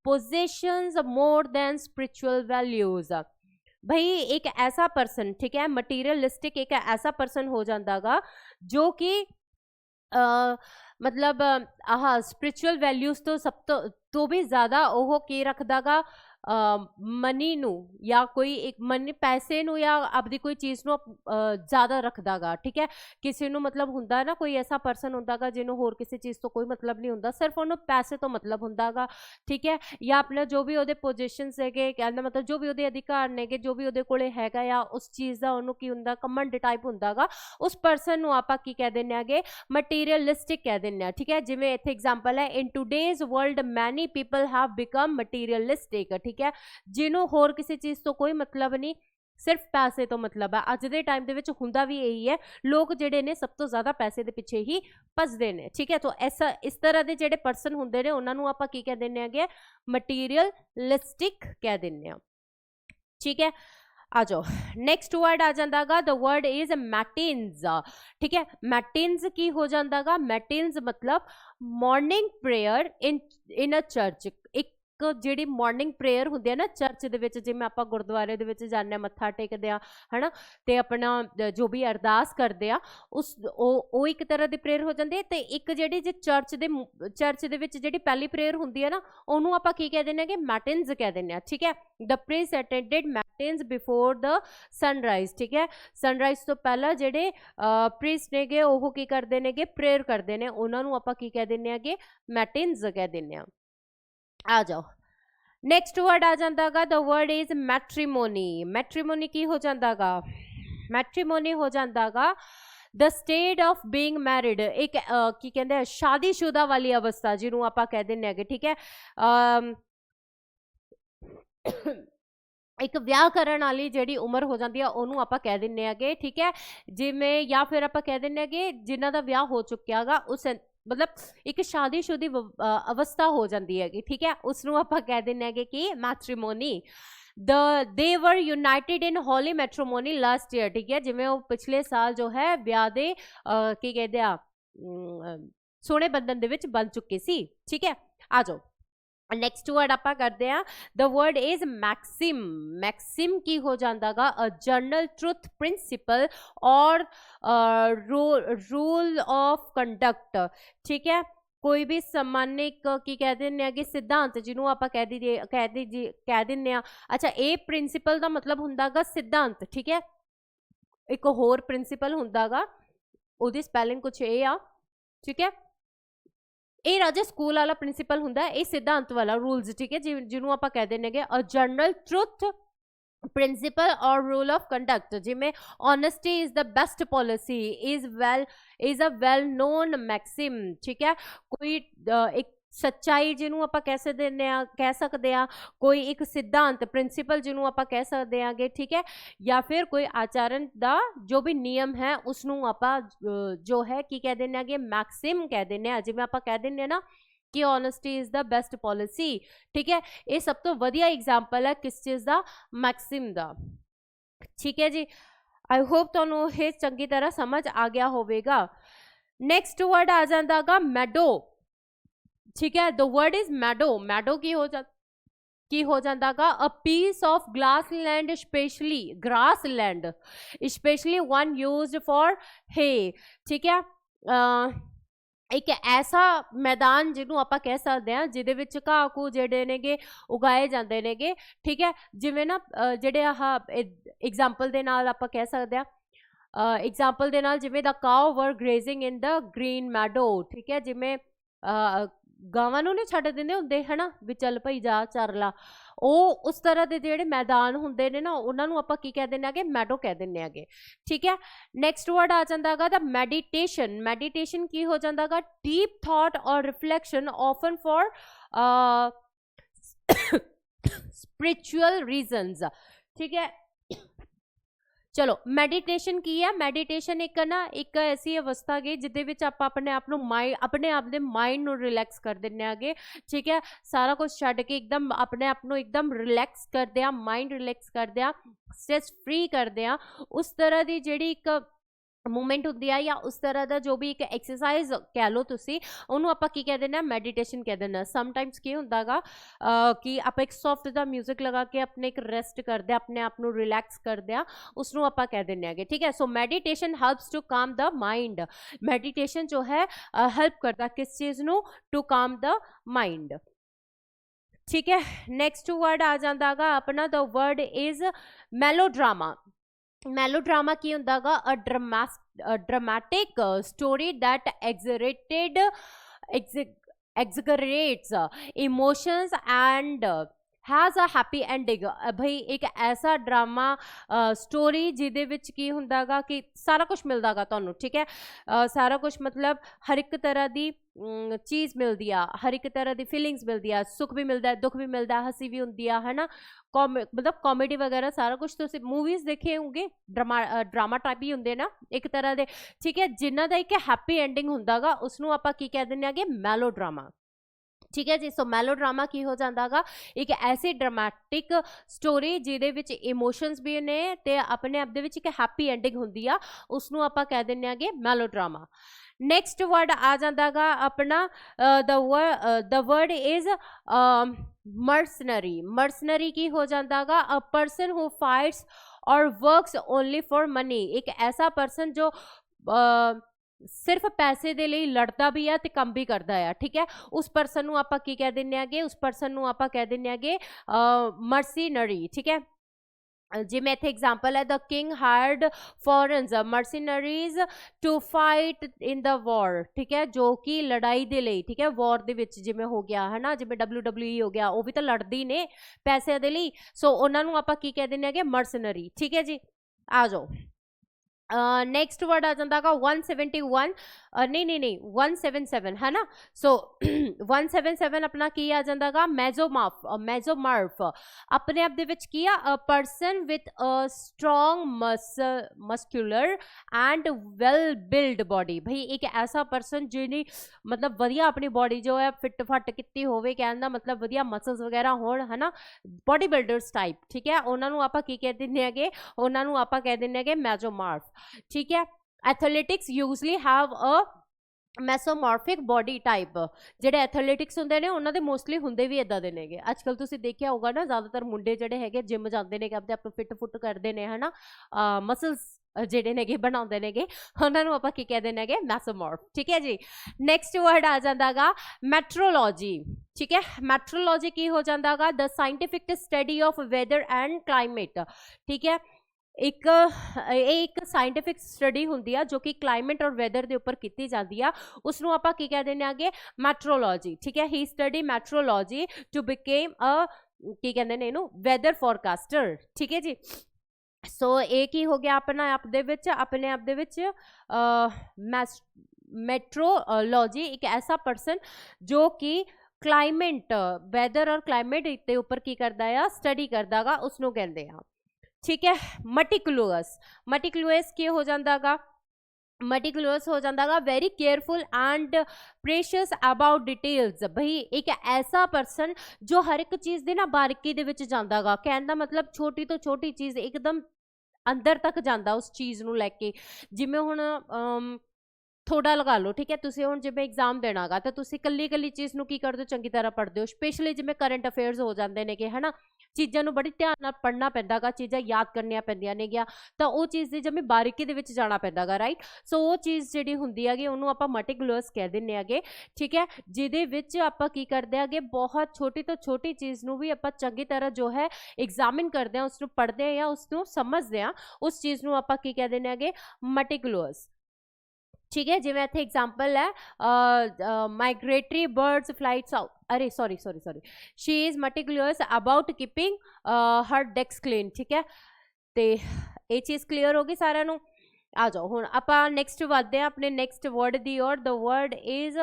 possessions more than spiritual values. भाई एक ऐसा पर्सन, ठीक है, मटीरियलिस्टिक एक ऐसा पर्सन हो जाता जो कि मतलब हाँ स्पिरिचुअल वैल्यूज तो सब तो भी ज़्यादा ओहो की रखदागा ਮਨੀ ਨੂੰ ਜਾਂ ਕੋਈ ਇੱਕ ਮਨੀ ਪੈਸੇ ਨੂੰ ਜਾਂ ਆਪਦੀ ਕੋਈ ਚੀਜ਼ ਨੂੰ ਜ਼ਿਆਦਾ ਰੱਖਦਾ ਗਾ, ਠੀਕ ਹੈ। ਕਿਸੇ ਨੂੰ ਮਤਲਬ ਹੁੰਦਾ ਨਾ, ਕੋਈ ਐਸਾ ਪਰਸਨ ਹੁੰਦਾ ਗਾ ਜਿਹਨੂੰ ਹੋਰ ਕਿਸੇ ਚੀਜ਼ ਤੋਂ ਕੋਈ ਮਤਲਬ ਨਹੀਂ ਹੁੰਦਾ, ਸਿਰਫ ਉਹਨੂੰ ਪੈਸੇ ਤੋਂ ਮਤਲਬ ਹੁੰਦਾ ਗਾ, ਠੀਕ ਹੈ। ਜਾਂ ਆਪਣਾ ਜੋ ਵੀ ਉਹਦੇ ਪੋਜੀਸ਼ਨਸ ਹੈਗੇ, ਕਹਿੰਦਾ ਮਤਲਬ ਜੋ ਵੀ ਉਹਦੇ ਅਧਿਕਾਰ ਨੇਗੇ, ਜੋ ਵੀ ਉਹਦੇ ਕੋਲੇ ਹੈਗਾ ਆ ਉਸ ਚੀਜ਼ ਦਾ ਉਹਨੂੰ ਕੀ ਹੁੰਦਾ, ਕਮੰਡ ਟਾਈਪ ਹੁੰਦਾ ਗਾ, ਉਸ ਪਰਸਨ ਨੂੰ ਆਪਾਂ ਕੀ ਕਹਿ ਦਿੰਦੇ ਹੈਗੇ, ਮਟੀਰੀਅਲਿਸਟਿਕ ਕਹਿ ਦਿੰਦੇ ਆ, ਠੀਕ ਹੈ। ਜਿਵੇਂ ਇੱਥੇ ਐਗਜ਼ਾਮਪਲ ਹੈ, in today's world many people have become materialistic, ਠੀਕ ਹੈ। ਜਿਹਨੂੰ ਹੋਰ ਕਿਸੇ ਚੀਜ਼ ਤੋਂ ਕੋਈ ਮਤਲਬ ਨਹੀਂ, ਸਿਰਫ ਪੈਸੇ ਤੋਂ ਮਤਲਬ ਹੈ। ਅੱਜ ਦੇ ਟਾਈਮ ਦੇ ਵਿੱਚ ਹੁੰਦਾ ਵੀ ਇਹੀ ਹੈ, ਲੋਕ ਜਿਹੜੇ ਨੇ ਸਭ ਤੋਂ ਜ਼ਿਆਦਾ ਪੈਸੇ ਦੇ ਪਿੱਛੇ ਹੀ ਭੱਜਦੇ ਨੇ, ਠੀਕ ਹੈ। ਤਾਂ ਐਸਾ ਇਸ ਤਰ੍ਹਾਂ ਦੇ ਜਿਹੜੇ ਪਰਸਨ ਹੁੰਦੇ ਨੇ ਉਹਨਾਂ ਨੂੰ ਆਪਾਂ ਕੀ ਕਹਿ ਦਿੰਦੇ ਹੈਗੇ, ਮਟੀਰੀਅਲਿਸਟਿਕ ਕਹਿ ਦਿੰਦੇ ਆ, ਠੀਕ ਹੈ। आ जाओ नैक्सट वर्ड आ जाता गा, द वर्ड इज मैटिन्स, ठीक है। मैटिन्स की हो जाता गा, मैटिन्स मतलब मॉर्निंग प्रेयर इन अ चर्च। एक ਜਿਹੜੀ ਮਾਰਨਿੰਗ ਪ੍ਰੇਅਰ ਹੁੰਦੀ ਹੈ ਨਾ ਚਰਚ ਦੇ ਵਿੱਚ, ਜਿਵੇਂ ਆਪਾਂ ਗੁਰਦੁਆਰੇ ਦੇ ਵਿੱਚ ਜਾਂਦੇ ਹਾਂ, ਮੱਥਾ ਟੇਕਦੇ ਆ ਹੈ ਨਾ, ਤੇ ਆਪਣਾ ਜੋ ਵੀ ਅਰਦਾਸ ਕਰਦੇ ਆ, ਉਸ ਉਹ ਇੱਕ ਤਰ੍ਹਾਂ ਦੀ ਪ੍ਰੇਅਰ ਹੋ ਜਾਂਦੀ ਹੈ। ਤੇ ਇੱਕ ਜਿਹੜੀ ਜੇ ਚਰਚ ਦੇ ਵਿੱਚ ਜਿਹੜੀ ਪਹਿਲੀ ਪ੍ਰੇਅਰ ਹੁੰਦੀ ਹੈ ਨਾ, ਉਹਨੂੰ ਆਪਾਂ ਕੀ ਕਹਿ ਦਿੰਦੇ ਹੈਗੇ, ਮੈਟਿਨਸ ਕਹਿ ਦਿੰਦੇ ਆ, ਠੀਕ ਹੈ। The priest attended matins before the sunrise, ਠੀਕ ਹੈ। ਸਨਰਾਈਜ਼ ਤੋਂ ਪਹਿਲਾਂ ਜਿਹੜੇ ਪ੍ਰੀਸਟ ਨੇਗੇ ਉਹ ਕੀ ਕਰਦੇ ਨੇਗੇ, ਪ੍ਰੇਅਰ ਕਰਦੇ ਨੇ, ਉਹਨਾਂ ਨੂੰ ਆਪਾਂ ਕੀ ਕਹਿ ਦਿੰਦੇ ਹੈਗੇ, ਮੈਟਿਨਸ ਕਹਿ ਦਿੰਦੇ ਆ। आ जाओ नैक्सट वर्ड आ जाता गा, the word is matrimony. Matrimony की हो जाता गा, मैट्रीमोनी हो जाता गा the state of being married, एक की कहते हैं शादीशुदा वाली अवस्था जिन्होंने आप कह देने हैं, ठीक है। एक ਵਿਆਹ ਕਰਨ ਵਾਲੀ ਜਿਹੜੀ ਉਮਰ ਹੋ ਜਾਂਦੀ ਆ ਉਹਨੂੰ ਆਪਾਂ ਕਹਿ ਦਿੰਨੇ ਆਗੇ, ਠੀਕ ਹੈ। ਜਿਵੇਂ ਜਾਂ ਫਿਰ ਆਪਾਂ ਕਹਿ ਦਿੰਨੇ ਆਗੇ ਜਿਨ੍ਹਾਂ ਦਾ ਵਿਆਹ ਹੋ ਚੁੱਕਿਆਗਾ, ਉਸ मतलब एक शादीशुदी अवस्था हो जाती है, ठीक है, उसनों आप कह देने कि matrimony. They were united in holy matrimony last year, ठीक है। जिमें वो पिछले साल जो है ब्याह दे की कहते हैं सोने बंधन दे विच बन चुके सी, ठीक है। आ जाओ नैक्सट वर्ड आप करते हैं, the word is maxim. Maxim की हो जाता गा अ जनरल ट्रुथ प्रिंसिपल और रूल ऑफ कंडक्ट, ठीक है। कोई भी सामान्यिक की कह दें कि सिद्धांत जिन्होंने आप कह दें। अच्छा ये प्रिंसिपल का मतलब हुंदा गा सिद्धांत, ठीक है। एक होर प्रिंसिपल हुंदा गा, उहदी स्पैलिंग कुछ ये आ, ठीक है। ये राजा स्कूल वाला प्रिंसिपल हुंदा है, ये सिद्धांत वाला रूल्स, ठीक है, जिन्होंने आप कह देने अ जनरल ट्रुथ प्रिंसिपल और रूल ऑफ कंडक्ट। जिमें honesty is the best policy is a well known maxim, ठीक है। कोई एक सच्चाई जिन्हों आप कह सकते हैं, कोई एक सिद्धांत प्रिंसिपल जिन्हों आप कह सकते हैं, ठीक है। या फिर कोई आचरण का जो भी नियम है उसनों आप जो है की कह दें मैक्सिम कह दें। जिमें आप कह दें ना कि honesty is the best policy, ठीक है। ये सब तो वधिया एग्जाम्पल है किस चीज़ का, मैक्सिम का, ठीक है जी। आई होप तुहानूं ये चंगी तरह समझ आ गया होवेगा। नैक्सट वर्ड आ जाता गा मैडो, ठीक है। The word is meadow. Meadow की हो जाता गा a piece of grass land, specially grass land, specially one used for hay, ठीक है। एक ऐसा मैदान जिन्हों आप कह सकते हैं जिहदे विच घाह घू जिहड़े नेगे उगाए जाते नेगे, ठीक है। जिवें ना जिहड़े आह एग्जाम्पल दे नाल आप कह सकते हैं, एग्जाम्पल दे नाल जिवें the cow were grazing in the green meadow, ठीक है। जिवें गावां नूं नहीं छड्ड दिंदे हुंदे है ना भी चल भाई जा चर ला, ਉਹ उस तरह के ਜਿਹੜੇ मैदान ਹੁੰਦੇ ਨੇ ਨਾ ਉਹਨਾਂ ਨੂੰ ਆਪਾਂ ਕੀ ਕਹਿ ਦਿੰਦੇ ਆਗੇ, ਮੈਡੋ ਕਹਿ ਦਿੰਦੇ ਆਗੇ, ਠੀਕ ਹੈ। ਨੈਕਸਟ ਵਰਡ ਆ ਜਾਂਦਾ ਹੈਗਾ ਦਾ ਮੈਡੀਟੇਸ਼ਨ। ਮੈਡੀਟੇਸ਼ਨ ਕੀ ਹੋ ਜਾਂਦਾ ਹੈਗਾ, ਡੀਪ ਥਾਟ ਔਰ reflection often for spiritual reasons, ठीक है। चलो मैडिटेशन की है, मैडिटेशन एक ना एक ऐसी अवस्था गई जिदे विच आपां अपने आप नूं अपने आप दे माइंड नूं रिलैक्स कर दिंदे आगे, ठीक है। सारा कुछ छड्ड के एकदम अपने आप नूं एकदम रिलैक्स करदे आ, माइंड रिलैक्स करदे आ, स्ट्रेस फ्री करदे आ। उस तरह की जिहड़ी एक मूवमेंट होंदी है या उस तरह का जो भी एक एक्सरसाइज कह लो तुसी, उन्होंने आप की कह देना मैडिटेशन कह देना। समटाइम्स की होंदा गा कि आप एक सॉफ्ट दा म्यूजिक लगा के अपने एक रेस्ट करते अपने आप नूं रिलैक्स करते उसनों आप कह देने आगे, ठीक है। सो मैडिटेशन हेल्प्स टू काम द माइंड। मैडिटेशन जो है हेल्प करता किस चीज़ नूं, टू काम द माइंड, ठीक है। नेक्स्ट वर्ड आ जाता गा अपना, the word is melodrama. Melodrama की हुंदा गा a dramatic story that exaggerates emotions and has a happy ending. भाई एक ऐसा ड्रामा स्टोरी जिहदे विच की हुंदा गा कि सारा कुछ मिलदा गा तुहानूं, ठीक है। सारा कुछ मतलब हर एक तरह दी चीज़ मिलदी आ, हर एक तरह दी फीलिंग्स मिलदी आ, सुख भी मिलदा है, दुख भी मिलदा है, हसी भी हुंदी आ, है ना। मतलब कॉमेडी वगैरह सारा कुछ तुसीं मूवीज़ देखे होंगे, ड्रामा टाइप ही हुंदे ना एक तरह दे, ठीक है। जिन्हां दा एक हैप्पी एंडिंग हुंदा गा उसनूं आपां की कह दिंदे आगे, मैलोड्रामा, ठीक है जी। सो मैलोड्रामा की हो जाता गा एक ऐसी ड्रामेटिक स्टोरी जिहदे विच इमोशनस भी ने ते अपने आप दे विच एक हैप्पी एंडिंग हुंदी आ, उसनूं आपां कह दिंदे आगे मैलोड्रामा। नेक्स्ट वर्ड आ जाता गा अपना, the word is mercenary. Mercenary की हो जाता गा अ पर्सन हु फाइट्स और वर्क्स ओनली फॉर मनी। एक ऐसा पर्सन जो सिर्फ पैसे दे लिए लड़ता भी है ते कम भी करता है, ठीक है। उस पर्सन नूं आपां की कह दिंदे आगे, उस पर्सन नूं आपां कह दिंदे आगे मर्सीनरी, ठीक है। जिमें इत्थे एग्जाम्पल है, the king hired foreign mercenaries to fight in the war, ठीक है, जो कि लड़ाई दे लई, ठीक है, वॉर दे विच जिमें हो गया है ना, जिमें WWE हो गया, वो भी तो लड़दी ने पैसे दे लई। सो उन्हां नूं आपां की कह दिंदे आगे, मर्सनरी, ठीक है जी। आ जाओ नेक्स्ट वर्ड आ जाता है 171, नहीं 177 है ना। सो 177 अपना की आ जाता है मेजोमॉर्फ। अपने आप दे विच की a person with a strong muscular and well build body. भाई एक ऐसा पर्सन जिन्हें मतलब वधिया अपनी बॉडी जो है फिट फट की होवे, कहने का मतलब वधिया मसल्स वगैरह होण, है ना, बॉडी बिल्डर्स टाइप, ठीक है। उन्होंने आपां की कह दिंदे हैगे, उन्होंने आपां कह दिंदे हैगे मेजोमॉर्फ, ठीक है। Athletics usually have a mesomorphic body type. ਜਿਹੜੇ एथलेटिक्स ਹੁੰਦੇ ਨੇ ਉਹਨਾਂ ਦੇ ਮੋਸਟਲੀ ਹੁੰਦੇ ਵੀ ਇਦਾਂ ਦੇ ਨੇਗੇ। ਅੱਜ ਕੱਲ ਤੁਸੀਂ ਦੇਖਿਆ ਹੋਗਾ ਨਾ, ਜ਼ਿਆਦਾਤਰ ਮੁੰਡੇ ਜਿਹੜੇ ਹੈਗੇ ਜਿਮ ਜਾਂਦੇ ਨੇ, ਆਪਣੇ ਆਪ ਨੂੰ ਫਿੱਟ ਫੁੱਟ ਕਰਦੇ ਨੇ, ਹਨਾ, ਮਸਲਸ ਜਿਹੜੇ ਨੇਗੇ ਬਣਾਉਂਦੇ ਨੇਗੇ, ਉਹਨਾਂ ਨੂੰ ਆਪਾਂ ਕੀ ਕਹਿੰਦੇ ਨੇਗੇ, ਮੈਸੋਮॉर्फ, ਠੀਕ ਹੈ ਜੀ। ਨੈਕਸਟ ਵਰਡ ਆ ਜਾਂਦਾਗਾ ਮੈਟਰੋਲੋਜੀ, ठीक है। मैट्रोलॉजी की हो जाता the scientific study of weather and climate, ठीक है। एक साइंटिफिक स्टडी होंदी है जो कि क्लाइमेट और वैदर के उपर की जाती है, उसनों आपां की कह देने आगे, मैट्रोलॉजी, ठीक है। ही स्टडी मैट्रोलॉजी टू बिकेम अ की कहते हैं इनू वैदर फोरकास्टर, ठीक है जी। सो एक ही हो गया अपना आप दे विच, अपने आप दे विच मेट्रोलॉजी एक ऐसा पर्सन जो कि क्लाइमेट वैदर और क्लाइमेट के उपर की करता है, स्टडी करता गा, उसनों कहते हैं, ठीक है। मटिकुलस, मटिकुलस की हो जाता गा, मटिकुलस हो जाता गा very careful and precious about details. भाई एक ऐसा पर्सन जो हर एक चीज़ की ना बारीकी दे विच जांदा गा, कहने का मतलब छोटी तो छोटी चीज़ एकदम अंदर तक जाता उस चीज़ नूं लैके। जिमें हुण थोड़ा लगा लो, ठीक है, तुसीं हुण जिवें एग्जाम देना गा तो तुसीं कल्ली कल्ली चीज़ नूं की करदे हो, चंगी तरह पढ़दे हो। स्पेशली जिवें करंट अफेयर्स हो जाते हैं, है ना, चीज़ों नूं बड़ी ध्यान नाल पढ़ना पैंदा गा, चीज़ां याद करनियां पैंदियां नेगियां, तां ओह चीज़ दी जिवें बारीकी दे विच जाना पैंदा गा, राइट। सो ओह चीज़ जिहड़ी हुंदी हैगी उहनूं आपां मटिकुलस कह दिंदे हैगे, ठीक है। जिहदे विच आपां की करदे हैगे, बहुत छोटी तो छोटी चीज़ नूं भी आपां चंगी तरह जो है एग्जामिन करदे हां, उसनूं पढ़दे हां, उसनूं समझदे हां, उस चीज़ नूं आपां की कह दिंदे हैगे, मटिकुलस, ठीक है। जिवें इत्थे एग्जाम्पल है माइग्रेटरी बर्ड्स फ्लाइट साउथ, अरे sorry sorry sorry, she is meticulous about keeping her desk clean, ठीक है। तो ये चीज़ क्लीयर होगी सारा नूं। आ जाओ हुण आपां नैक्सट वधदे हां अपने नैक्सट वर्ड दी ओर। The word is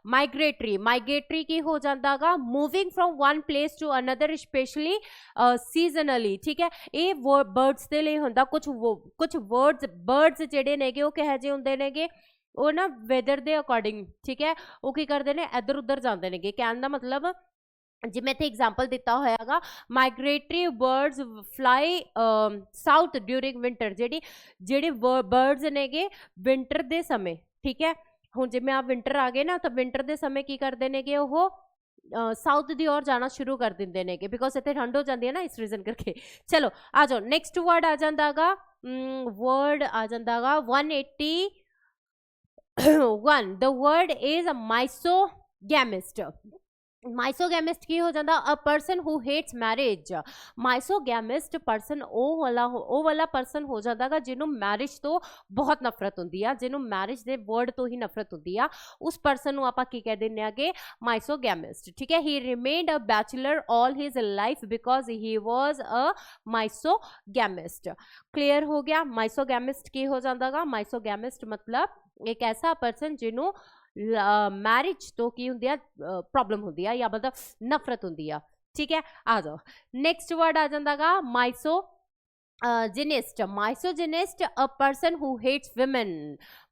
migratory. Migratory की हो जाता गा moving from one place to another, specially seasonally, ठीक है। ये बर्ड्स दे लिए हुंदा, कुछ बर्ड्स जिहड़े नेगे वो किहो जिहे हुंदे नेगे, वो ना वैदर दे अकॉर्डिंग, ठीक है, वो की करदे ने इधर उधर जांदे नेगे। कहण दा मतलब जिमें इत्थे एग्जाम्पल दिता होयागा, migratory birds fly south during winter. जेडी बर्ड्स नेगे विंटर दे समय, ठीक है। हुण जिमें आप विंटर आ गए ना, तो विंटर दे समय की करदे नेगे ओह साउथ दी ओर जाना शुरू कर दिंदे नेगे, बिकॉज इत्थे ठंड हो जाती है ना, इस रीजन करके। चलो आ जाओ नैक्सट वर्ड आ जांदागा, वर्ड आ जांदागा 181। The word is misogamist. Misogamist ਕੀ ਹੋ ਜਾਂਦਾ, a person who hates marriage. Misogamist person ਉਹ ਵਾਲਾ ਪਰਸਨ ਹੋ ਜਾਂਦਾਗਾ ਜਿਹਨੂੰ ਮੈਰਿਜ ਤੋਂ ਬਹੁਤ ਨਫ਼ਰਤ ਹੁੰਦੀ ਆ, ਜਿਹਨੂੰ ਮੈਰਿਜ ਦੇ ਵਰਡ ਤੋਂ ਹੀ ਨਫ਼ਰਤ ਹੁੰਦੀ ਆ, ਉਸ ਪਰਸਨ ਨੂੰ ਆਪਾਂ ਕੀ ਕਹਿ ਦਿੰਦੇ ਆਗੇ, ਮਾਈਸੋਗੈਮਿਸਟ। ਠੀਕ ਹੈ, ਹੀ ਰਿਮੇਨਡ ਅ ਬੈਚਲਰ ਆਲ ਹਿਜ਼ ਲਾਈਫ ਬਿਕॉज ਹੀ ਵਾਜ਼ ਅ ਮਾਈਸੋਗੈਮਿਸਟ। ਕਲੀਅਰ ਹੋ ਗਿਆ। ਮਾਈਸੋਗੈਮਿਸਟ ਕੀ ਹੋ ਜਾਂਦਾਗਾ, ਮਾਈਸੋਗੈਮਿਸਟ मतलब एक ऐसा पर्सन ਜਿਹਨੂੰ मैरिज तो की होंगी प्रॉब्लम होंगी या मतलब नफरत होंगी। ठीक है, आ जाओ नेक्स्ट वर्ड आ जाता misogynist. Misogynist a person who hates women.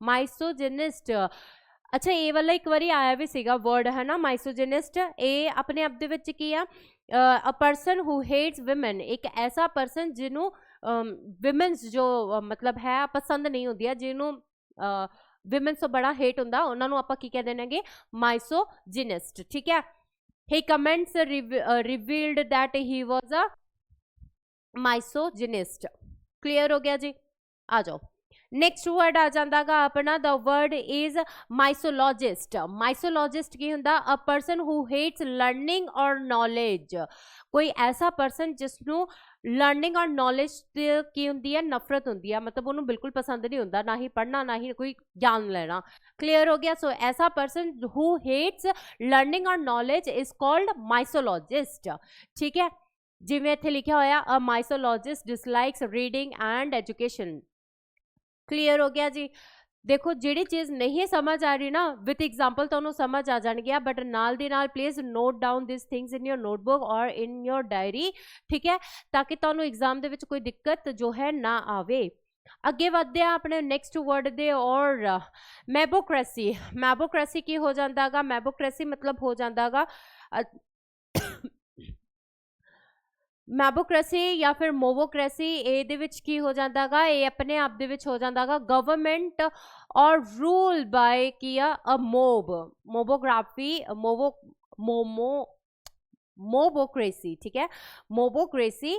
Misogynist अच्छा ये वाला एक बारी आया भी सीगा वर्ड है ना माइसोजिनिस्ट, ये अपने आप दे विच की a person who hates women, एक ऐसा पर्सन जिन्हों विमेन्स जो मतलब है पसंद नहीं होंदी, जिन्हों विमेन्स तो बड़ा हेट होंदा, उन्होंने आप की कह देंगे माइसोजिनिस्ट। ठीक है, he comments revealed that he was a misogynist. Clear हो गया जी, आ जाओ नेक्स्ट वर्ड आ जाता अपना the word is misologist. Misologist की होंदा a person who hates learning और नॉलेज। कोई ऐसा पर्सन जिसनों लर्निंग और नॉलेज की होंदी है नफरत होंदी है, मतलब उन्होंने बिल्कुल पसंद नहीं होंदा, ना ही पढ़ना ना ही कोई ज्ञान लेना। क्लियर हो गया। सो ऐसा पर्सन हु हेट्स लर्निंग और नॉलेज इज कॉल्ड माइसोलॉजिस्ट। ठीक है, जिवें इत्थे लिखा होया a misologist dislikes reading and education. Clear हो गया जी। देखो जिहड़ी चीज़ नहीं समझ आ रही ना विथ एग्जाम्पल तो समझ आ जाएगी, बट नाल दी नाल please note down this things in your notebook और इन योर डायरी। ठीक है, ताकि तुहानू एग्जाम दे विच कोई दिक्कत जो है ना आवे। अगे वधदे आ अपने नेक्स्ट वर्ड दे और मैबोक्रेसी। मैबोक्रेसी की हो जाता गा, मैबोक्रेसी मतलब हो जाता गा मैबोक्रेसी या फिर मोवोक्रेसी ये की हो जाता गा, ये अपने आप दे विच हो जाता गा गवर्नमेंट और रूल बाय किया अ मोब। मोबोग्राफी मोवो मोमो मोबोक्रेसी। ठीक है, मोबोक्रेसी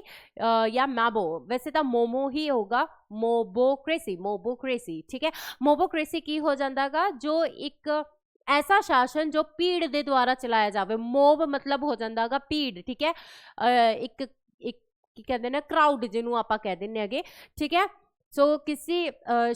या मैबो, वैसे तो मोमो ही होगा, मोबोक्रेसी मोबोक्रेसी। ठीक है, मोबोक्रेसी की हो जाता गा जो एक ऐसा शासन जो भीड़ के द्वारा चलाया जाए। मोब मतलब हो जाता गा भीड़। ठीक है, एक कहते ना क्राउड जिन्होंने आप कह दें अगे। ठीक है, सो किसी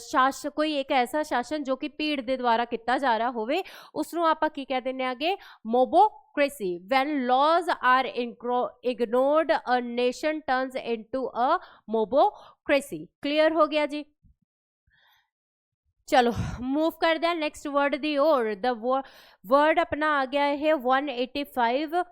शासन कोई एक ऐसा शासन जो कि भीड़ के द्वारा किया जा रहा होवे उसनों आप की कह दें अगे mobocracy. When laws are ignored a nation turns into a mobocracy. Clear हो गया जी। चलो मूव कर दिया नेक्स्ट वर्ड दी ओर। द वर्ड अपना आ गया है 185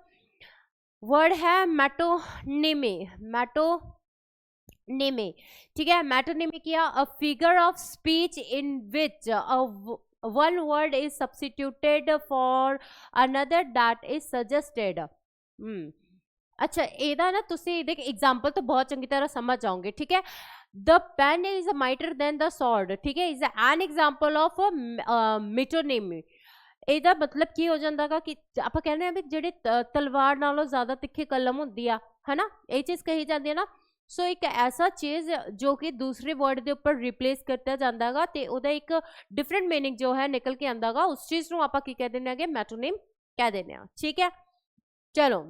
वर्ड है मेटोनिमी। मेटोनिमी। ठीक है, मेटोनिमी किया a figure of speech in which one word is substituted for another that is suggested. अच्छा एदा ना तुसी एग्जाम्पल तो बहुत चंगी तरह समझ जाओगे। ठीक है, the pen is mightier than the sword. ठीक है, is an example of metonymy. ਇਹਦਾ मतलब की हो जाता गा कि आप कहने हैं भी ਜਿਹੜੇ तलवार नालों ज़्यादा तिखी कलम होंदी आ है ना, ये चीज़ कही जाती है ना। सो एक ऐसा चीज़ जो कि दूसरे वर्ड के उपर रिप्लेस करता जाता गा ते उहदा एक डिफरेंट मीनिंग जो है निकल के आंदा गा, उस चीज़ नूं आपां की कह देने आगे मेटोनिम कह देने आ। ठीक है, चलो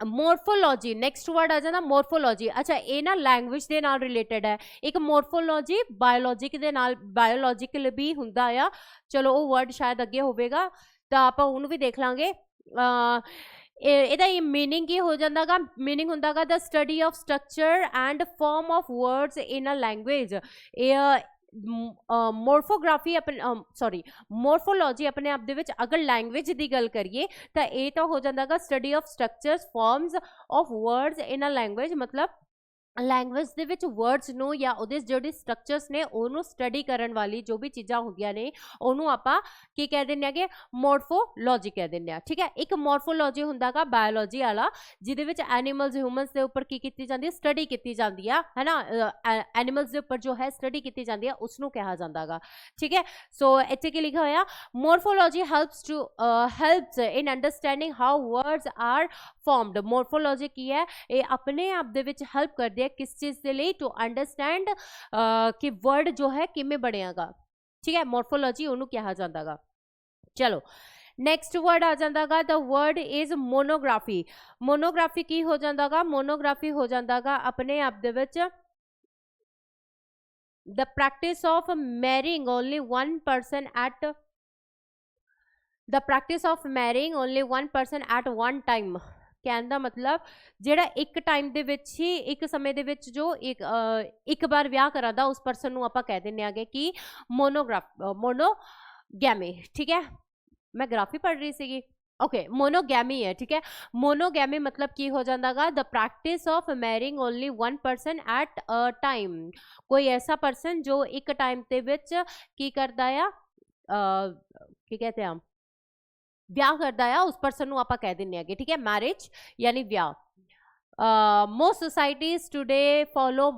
मोरफोलॉजी नेक्स्ट वर्ड आ जाता मोरफोलॉजी। अच्छा ये ना लैंग्वेज के नाल रिलेटेड है। एक मोरफोलॉजी बायोलॉजिक दे नाल बायोलॉजिकल भी हुंदा आ। चलो वो वर्ड शायद अगे होवेगा तो आप उन्होंने भी देख लांगे। ਇਹਦਾ मीनिंग की हो जाता गा, मीनिंग होंदा गा the study of structure and form of words in a language. Morphography अपने सॉरी मोरफोलॉजी अपने आप दे विच अगर लैंग्वेज की गल करिए तो ये तो हो जाता गा study of structures forms of words in a language. मतलब लैंग्वेज दे विच वर्ड्स नो या उहदे जिहड़े स्ट्रक्चर्स ने उहनूं स्टडी करन वाली जो भी चीज़ां होंदियां ने उहनूं आपां की कह दिंदे आगे मोरफोलॉजी कह दिंदे आ। ठीक है, एक मोरफोलॉजी हुंदा गा बायोलॉजी वाला जिहदे विच एनिमल्स ह्यूमनस दे उपर की कीती जांदी है स्टडी कीती जांदी है ना, एनिमल्स दे उपर जो है स्टडी कीती जांदी है उसनूं कहा जांदा गा। ठीक है, सो इत्थे की लिखा होया morphology helps in understanding how words are formed. Morphology की है ये अपने आप दे विच हेल्प करदी है किस चीज़ के लिए टू अंडरस्टैंड कि वर्ड जो है किमें बनेगा। ठीक है, मोरफोलॉजी उन्होंने कहा जाता गा। चलो ਨੈਕਸਟ ਵਰਡ ਆ ਜਾਂਦਾਗਾ ਦ ਵਰਡ ਇਜ਼ ਮੋਨੋਗ੍ਰਾਫੀ। ਮੋਨੋਗ੍ਰਾਫੀ ਕੀ ਹੋ ਜਾਂਦਾਗਾ? ਮੋਨੋਗ੍ਰਾਫੀ ਹੋ ਜਾਂਦਾਗਾ ਆਪਣੇ ਆਪ ਦੇ ਵਿੱਚ the practice of marrying only one person at the practice of marrying only one person at one time। ਕਹਿਣ ਦਾ ਮਤਲਬ ਜਿਹੜਾ ਇੱਕ ਟਾਈਮ ਦੇ ਵਿੱਚ ਹੀ ਇੱਕ ਸਮੇਂ ਦੇ ਵਿੱਚ ਜੋ ਇੱਕ ਵਾਰ ਵਿਆਹ ਕਰਾਂਦਾ ਉਸ ਪਰਸਨ ਨੂੰ ਆਪਾਂ ਕਹਿ ਦਿੰਦੇ ਆਗੇ ਕਿ ਮੋਨੋਗੈਮੀ। ਠੀਕ ਹੈ, ਮੈਂ ਗ੍ਰਾਫੀ ਪੜ੍ਹ ਰਹੀ ਸੀਗੀ। ਓਕੇ, ਮੋਨੋਗੈਮੀ ਹੈ। ਠੀਕ ਹੈ, ਮੋਨੋਗੈਮੀ ਮਤਲਬ ਕੀ ਹੋ ਜਾਂਦਾਗਾ? The practice of marrying only one person at a time. ਕੋਈ ਐਸਾ ਪਰਸਨ ਜੋ ਇੱਕ ਟਾਈਮ ਦੇ ਵਿੱਚ ਕੀ ਕਰਦਾ ਆ, ਕੀ ਕਹਤੇ ਆ, ਵਿਆਹ ਕਰਦਾ ਆ, ਉਸ ਪਰਸਨ ਨੂੰ ਆਪਾਂ ਕਹਿ ਦਿੰਦੇ ਆਗੇ। ਠੀਕ ਹੈ, ਮੈਰਿਜ ਯਾਨੀ ਵਿਆਹ। मोस्ट सोसाइटीज टुडे फॉलो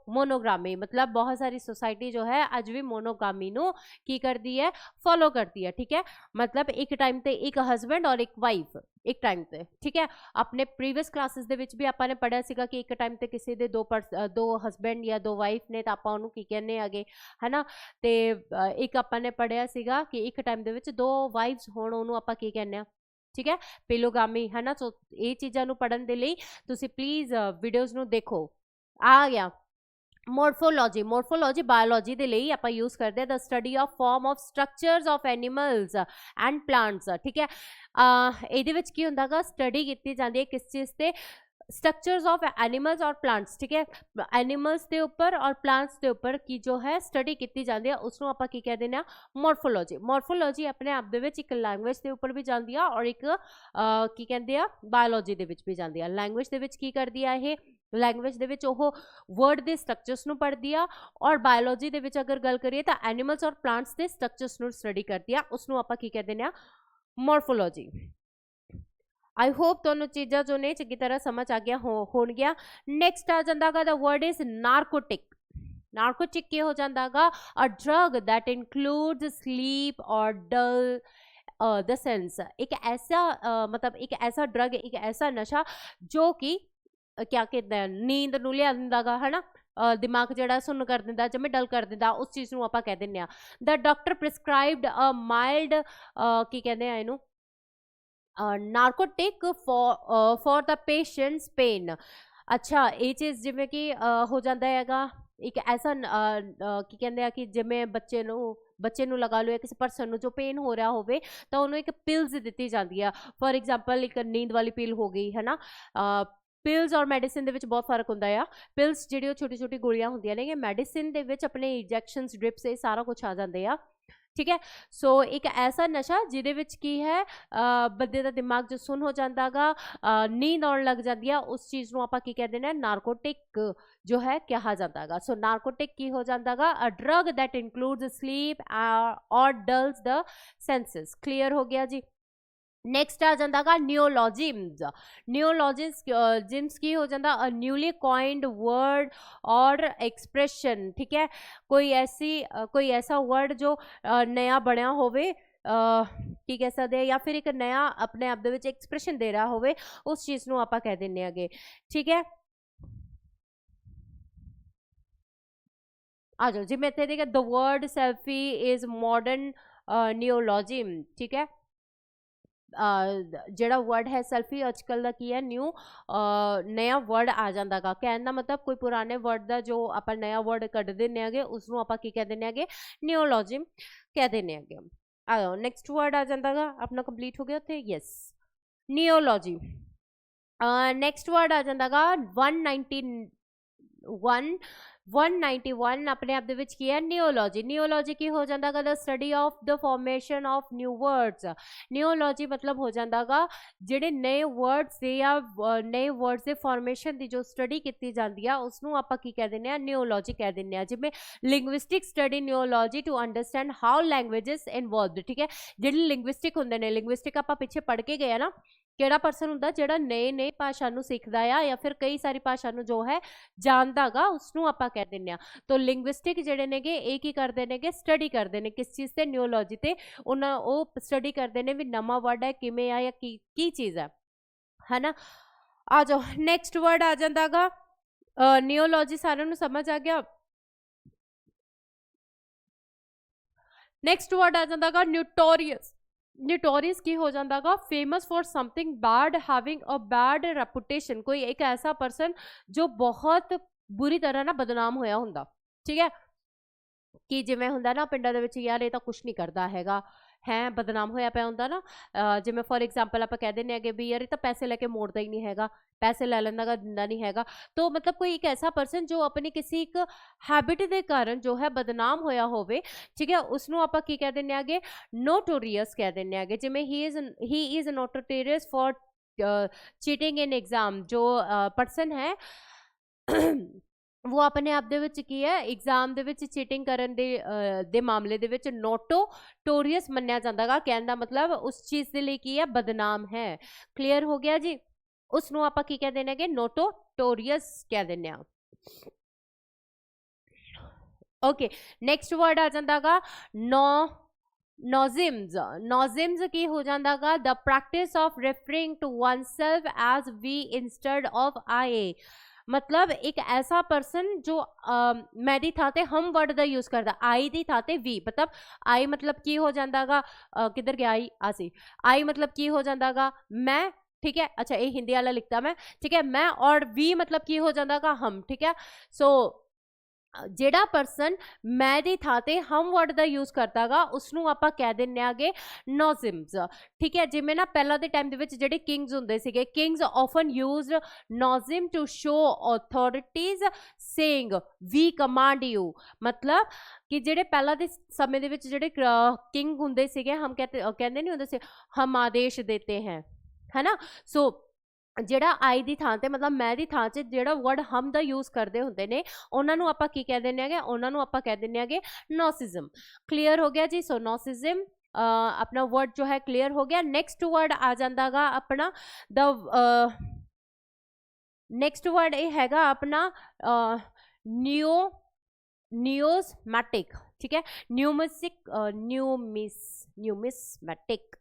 मोनोग्रामी, मतलब बहुत सारी सोसाइटी जो है अज भी मोनोगामी नु की करती है, फॉलो करती है। ठीक है, मतलब एक टाइम ते एक हस्बैंड और एक वाइफ एक टाइम ते। ठीक है, अपने प्रीवियस क्लासेस दे विच भी आपां ने पढ़िया सीगा कि एक टाइम ते किसी दे दो हस्बैंड या दो वाइफ ने तो आपां उहनूं की कहने आगे, है ना। ते एक आपां ने पढ़िया सीगा कि एक टाइम दे विच दो वाइफ्स होण उहनूं आपां की कहने आ। ठीक है, पेलोगामी, है ना। सो ये चीज़ां नूं पढ़न दे लई तुसीं प्लीज़ वीडियोज़ नूं देखो। आ गया मोरफोलॉजी। मोरफोलॉजी बायोलॉजी दे लई आपां यूज़ करदे the study of form of structures of animals and plants. ठीक है, इहदे विच की हुंदागा? स्टडी कीती जांदी है किस चीज़ ते? स्ट्रक्चर्स ऑफ एनिमल्स और प्लांट्स। ठीक है, एनिमल्स के ऊपर और प्लांट्स के ऊपर की जो है स्टडी की जाती है उसनों आप की कह दें मोरफोलॉजी। मोरफोलॉजी अपने आप दे विच एक लैंग्वेज के ऊपर भी जाती है और एक की कहते हैं बायोलॉजी दे विच भी जाती है। लैंग्वेज के विच की करती है ये, लैंग्वेज दे विच ओह वर्ड के स्ट्रक्चर्स नूं पढ़ती है और बायोलॉजी दे विच अगर गल करिए तो एनिमल्स और प्लांट्स के स्ट्रक्चर्स नूं स्टडी करती है, उसनों आप की कह दें मोरफोलॉजी। आई होप दोनों चीज़ा जो ने चंगी तरह समझ आ गया हो गया। नेक्स्ट आ जाता the word is narcotic. Narcotic की हो जाता a drug that includes sleep और डल द सेंस। एक ऐसा मतलब एक ऐसा ड्रग, एक ऐसा नशा जो कि क्या कहते हैं नींद नूं लिया दिंदा है ना, दिमाग जड़ा सुन्न कर दिंदा, जमे डल कर दिंदा, उस चीज़ नूं आपां कह दिंदे आ। The doctor prescribed a mild की कहते हैं इनू narcotic for the patients pain. अच्छा, ये चीज़ जिमें कि हो जाता हैगा एक ऐसा की कहते हैं कि जिमें बच्चे नूं लगा लो या किसी परसन नूं जो पेन हो रहा होवे तो उन्होंने एक पिल्स दी जाती है। फॉर एग्जाम्पल एक नींद वाली पिल हो गई, है ना। पिल्स और मैडिसिन दे विच बहुत फर्क होंदा है। पिल्स जिहड़ी छोटी छोटी गोलियां होंदियां ने, मैडिसिन दे विच अपने इंजैक्शनस ड्रिप्स ये सारा कुछ आ जाते हैं। ठीक है, सो एक ऐसा नशा जिहदे विच की है बंदे दा दिमाग जो सुन हो जाता गा, नींद आउण लग जाती है, उस चीज़ नूं आपां की कह देना नारकोटिक जो है कहा जाता गा। सो नारकोटिक की हो जाता गा a drug that includes sleep और डल्स द सेंसेस। क्लियर हो गया जी। नेक्स्ट आ जाता है न्यूलॉजिम्स। न्यूलॉजिम्स की हो जाता अ न्यूली कॉइंड वर्ड और एक्सप्रेशन। ठीक है, कोई ऐसा वर्ड जो नया बनया होवे की कह सकते हैं, या फिर एक नया अपने आप दे विच एक्सप्रेशन दे रहा होवे, उस चीज़ नूं आपां कह दिंदे आगे। ठीक है, आ जाओ जी। मैं इत्थे देखिए the word selfie is modern neologism. ठीक है, ਜਿਹੜਾ वर्ड है सेल्फी अजकल का की है न्यू नया वर्ड आ जाता गा। कहने का मतलब कोई पुराने वर्ड का जो आप नया वर्ड कढ़ दें उसनों आप की कह दें न्यूलॉजिम कह दें। आ नैक्सट वर्ड आ जाता गा, अपना कंप्लीट हो गया थे। यस, न्यूलॉजी। नैक्सट वर्ड आ जाता गा 191 अपने आप दे विच की है न्यूलॉजी। न्यूलॉजी की हो जाता the study of the formation of new words. Neology मतलब हो जाता गा जिहड़े नए वर्ड्स से या नए वर्ड्स के फॉर्मेशन की जो स्टडी की जाती है उसनों आपां की कह दिंदे आ न्यूलॉजी कह दिंदे आ। जिवें linguistic study neology to understand how languages involved. ठीक है, जिहड़े लिंग्विस्टिक होंदे ने, लिंग्विस्टिक आपां पिछे पढ़ के गए ना, किहड़ा परसन हुंदा जिहड़ा नए भाषा नूं सिखदा आ या फिर कई सारी भाषा नूं जो है जानदा गा, उसनूं आपां कह दिंदे आ। तो लिंग्विस्टिक जिहड़े नेगे ये की करदे नेगे, स्टडी करदे ने किस चीज़ ते, न्यूलॉजी ते। उन्हां ओह स्टडी करदे ने भी नवां वर्ड है किवें आ या की चीज़ है ना। आ जाओ नैक्सट वर्ड आ जांदा गा न्यूलॉजी। सारिआं नूं समझ आ गया। नैक्सट वर्ड आ जांदा गा न्यूटोरियस। ਨਿਟੋਰੀਅਸ ਕੀ ਹੋ ਜਾਂਦਾਗਾ, famous for something bad, having a bad reputation, ਕੋਈ ਇੱਕ ਐਸਾ ਪਰਸਨ ਜੋ ਬਹੁਤ ਬੁਰੀ ਤਰ੍ਹਾਂ ਨਾ ਬਦਨਾਮ ਹੋਇਆ ਹੁੰਦਾ, ਠੀਕ ਹੈ, ਕਿ ਜਿਵੇਂ ਹੁੰਦਾ ਨਾ ਪਿੰਡਾਂ ਦੇ ਵਿੱਚ ਯਾਰ ਇਹ ਤਾਂ ਕੁਛ ਨਹੀਂ ਕਰਦਾ ਹੈਗਾ ਹੈ, ਬਦਨਾਮ ਹੋਇਆ ਪਿਆ ਹੁੰਦਾ ਨਾ, ਜਿਵੇਂ ਫॉर एग्जांपल ਆਪਾਂ ਕਹਿ ਦਿੰਦੇ ਹੈਗੇ ਵੀ ਯਾਰ ਇਹ ਤਾਂ ਪੈਸੇ ਲੈ ਕੇ ਮੋੜਦਾ ਹੀ ਨਹੀਂ ਹੈਗਾ, ਪੈਸੇ ਲੈ ਲੈਂਦਾ ਗਾ ਦਿੰਦਾ ਨਹੀਂ ਹੈਗਾ, तो मतलब कोई एक ऐसा पर्सन जो अपनी किसी एक हैबिट ਦੇ ਕਾਰਨ ਜੋ ਹੈ ਬਦਨਾਮ ਹੋਇਆ ਹੋਵੇ, ਠੀਕ ਹੈ, ਉਸਨੂੰ ਆਪਾਂ ਕੀ ਕਹਿ ਦਿੰਦੇ ਆਗੇ, ਨੋਟੋਰੀਅਸ ਕਹਿ ਦਿੰਦੇ ਆਗੇ, ਜਿਵੇਂ he is notorious for cheating in exam, जो पर्सन है वो ਆਪਣੇ ਆਪ ਦੇ ਵਿੱਚ ਕੀ ਹੈ, ਐਗਜ਼ਾਮ ਦੇ ਵਿੱਚ ਚੀਟਿੰਗ ਕਰਨ ਦੇ ਮਾਮਲੇ ਦੇ ਵਿੱਚ ਨੋਟੋਰੀਅਸ ਮੰਨਿਆ ਜਾਂਦਾਗਾ, ਕਹਿਣ ਦਾ ਮਤਲਬ ਉਸ ਚੀਜ਼ ਦੇ ਲਈ ਕੀ ਹੈ, ਬਦਨਾਮ ਹੈ। ਕਲੀਅਰ ਹੋ ਗਿਆ ਜੀ, ਉਸ ਨੂੰ ਆਪਾਂ ਕੀ ਕਹਿ ਦਿੰਦੇ ਹੈਗੇ, ਨੋਟੋਰੀਅਸ ਕਹਿ ਦਿੰਦੇ ਆ। ਓਕੇ, ਨੈਕਸਟ ਵਰਡ ਆ ਜਾਂਦਾਗਾ नॉजिम्स की हो जांदागा, the practice of referring to oneself as we instead of I, मतलब एक ऐसा पर्सन जो मैं दी थाते हम वर्ड दा यूज करदा, आई दी थाते वी, मतलब आई मतलब की हो जांदागा, किधर गया आई आई मतलब की हो जांदागा मैं, ठीक है, अच्छा ये हिंदी वाला लिखता मैं, ठीक है, मैं, और वी मतलब की हो जांदागा हम, ठीक है। सो ਜਿਹੜਾ ਪਰਸਨ ਮੈਂ ਦੀ ਥਾਂ ਤੇ ਹਮ ਵਰਡ ਦਾ ਯੂਜ਼ ਕਰਦਾਗਾ ਉਸਨੂੰ ਆਪਾਂ ਕਹਿ ਦਿੰਨੇ ਆਗੇ ਨੋਜ਼ਿਮਸ, ਠੀਕ ਹੈ। ਜਿਵੇਂ ਨਾ ਪਹਿਲਾਂ ਦੇ ਟਾਈਮ ਦੇ ਵਿੱਚ ਜਿਹੜੇ ਕਿੰਗਸ ਹੁੰਦੇ ਸੀਗੇ, kings often used nosism to show authorities saying we command you, मतलब ਕਿ ਜਿਹੜੇ ਪਹਿਲਾਂ ਦੇ ਸਮੇਂ ਦੇ ਵਿੱਚ ਜਿਹੜੇ ਕਿੰਗ ਹੁੰਦੇ ਸੀਗੇ, ਹਮ ਕਹਿੰਦੇ ਨਹੀਂ ਹੁੰਦੇ ਸੀ ਹਮ ਆਦੇਸ਼ ਦੇਤੇ ਹੈ, ਹੈ ਨਾ। ਸੋ ਜਿਹੜਾ ਆਈ ਦੀ ਥਾਂ ਤੇ मतलब ਮੈਂ ਦੀ ਥਾਂ 'ਚ ਜਿਹੜਾ ਵਰਡ ਹਮ ਦਾ ਯੂਜ਼ ਕਰਦੇ ਹੁੰਦੇ ਨੇ ਉਹਨਾਂ ਨੂੰ ਆਪਾਂ ਕੀ ਕਹਿ ਦਿੰਦੇ ਹੈਗੇ, ਉਹਨਾਂ ਨੂੰ ਆਪਾਂ ਕਹਿ ਦਿੰਦੇ ਹੈਗੇ नॉसिज्म। क्लियर हो गया जी। सो नॉसिज्म अपना वर्ड जो है क्लियर हो गया। नेक्स्ट वर्ड आ जांदागा अपना द नेक्स्ट वर्ड ये हैगा अपना न्यूमिस्मैटिक, ठीक है, न्यूमिस्मैटिक।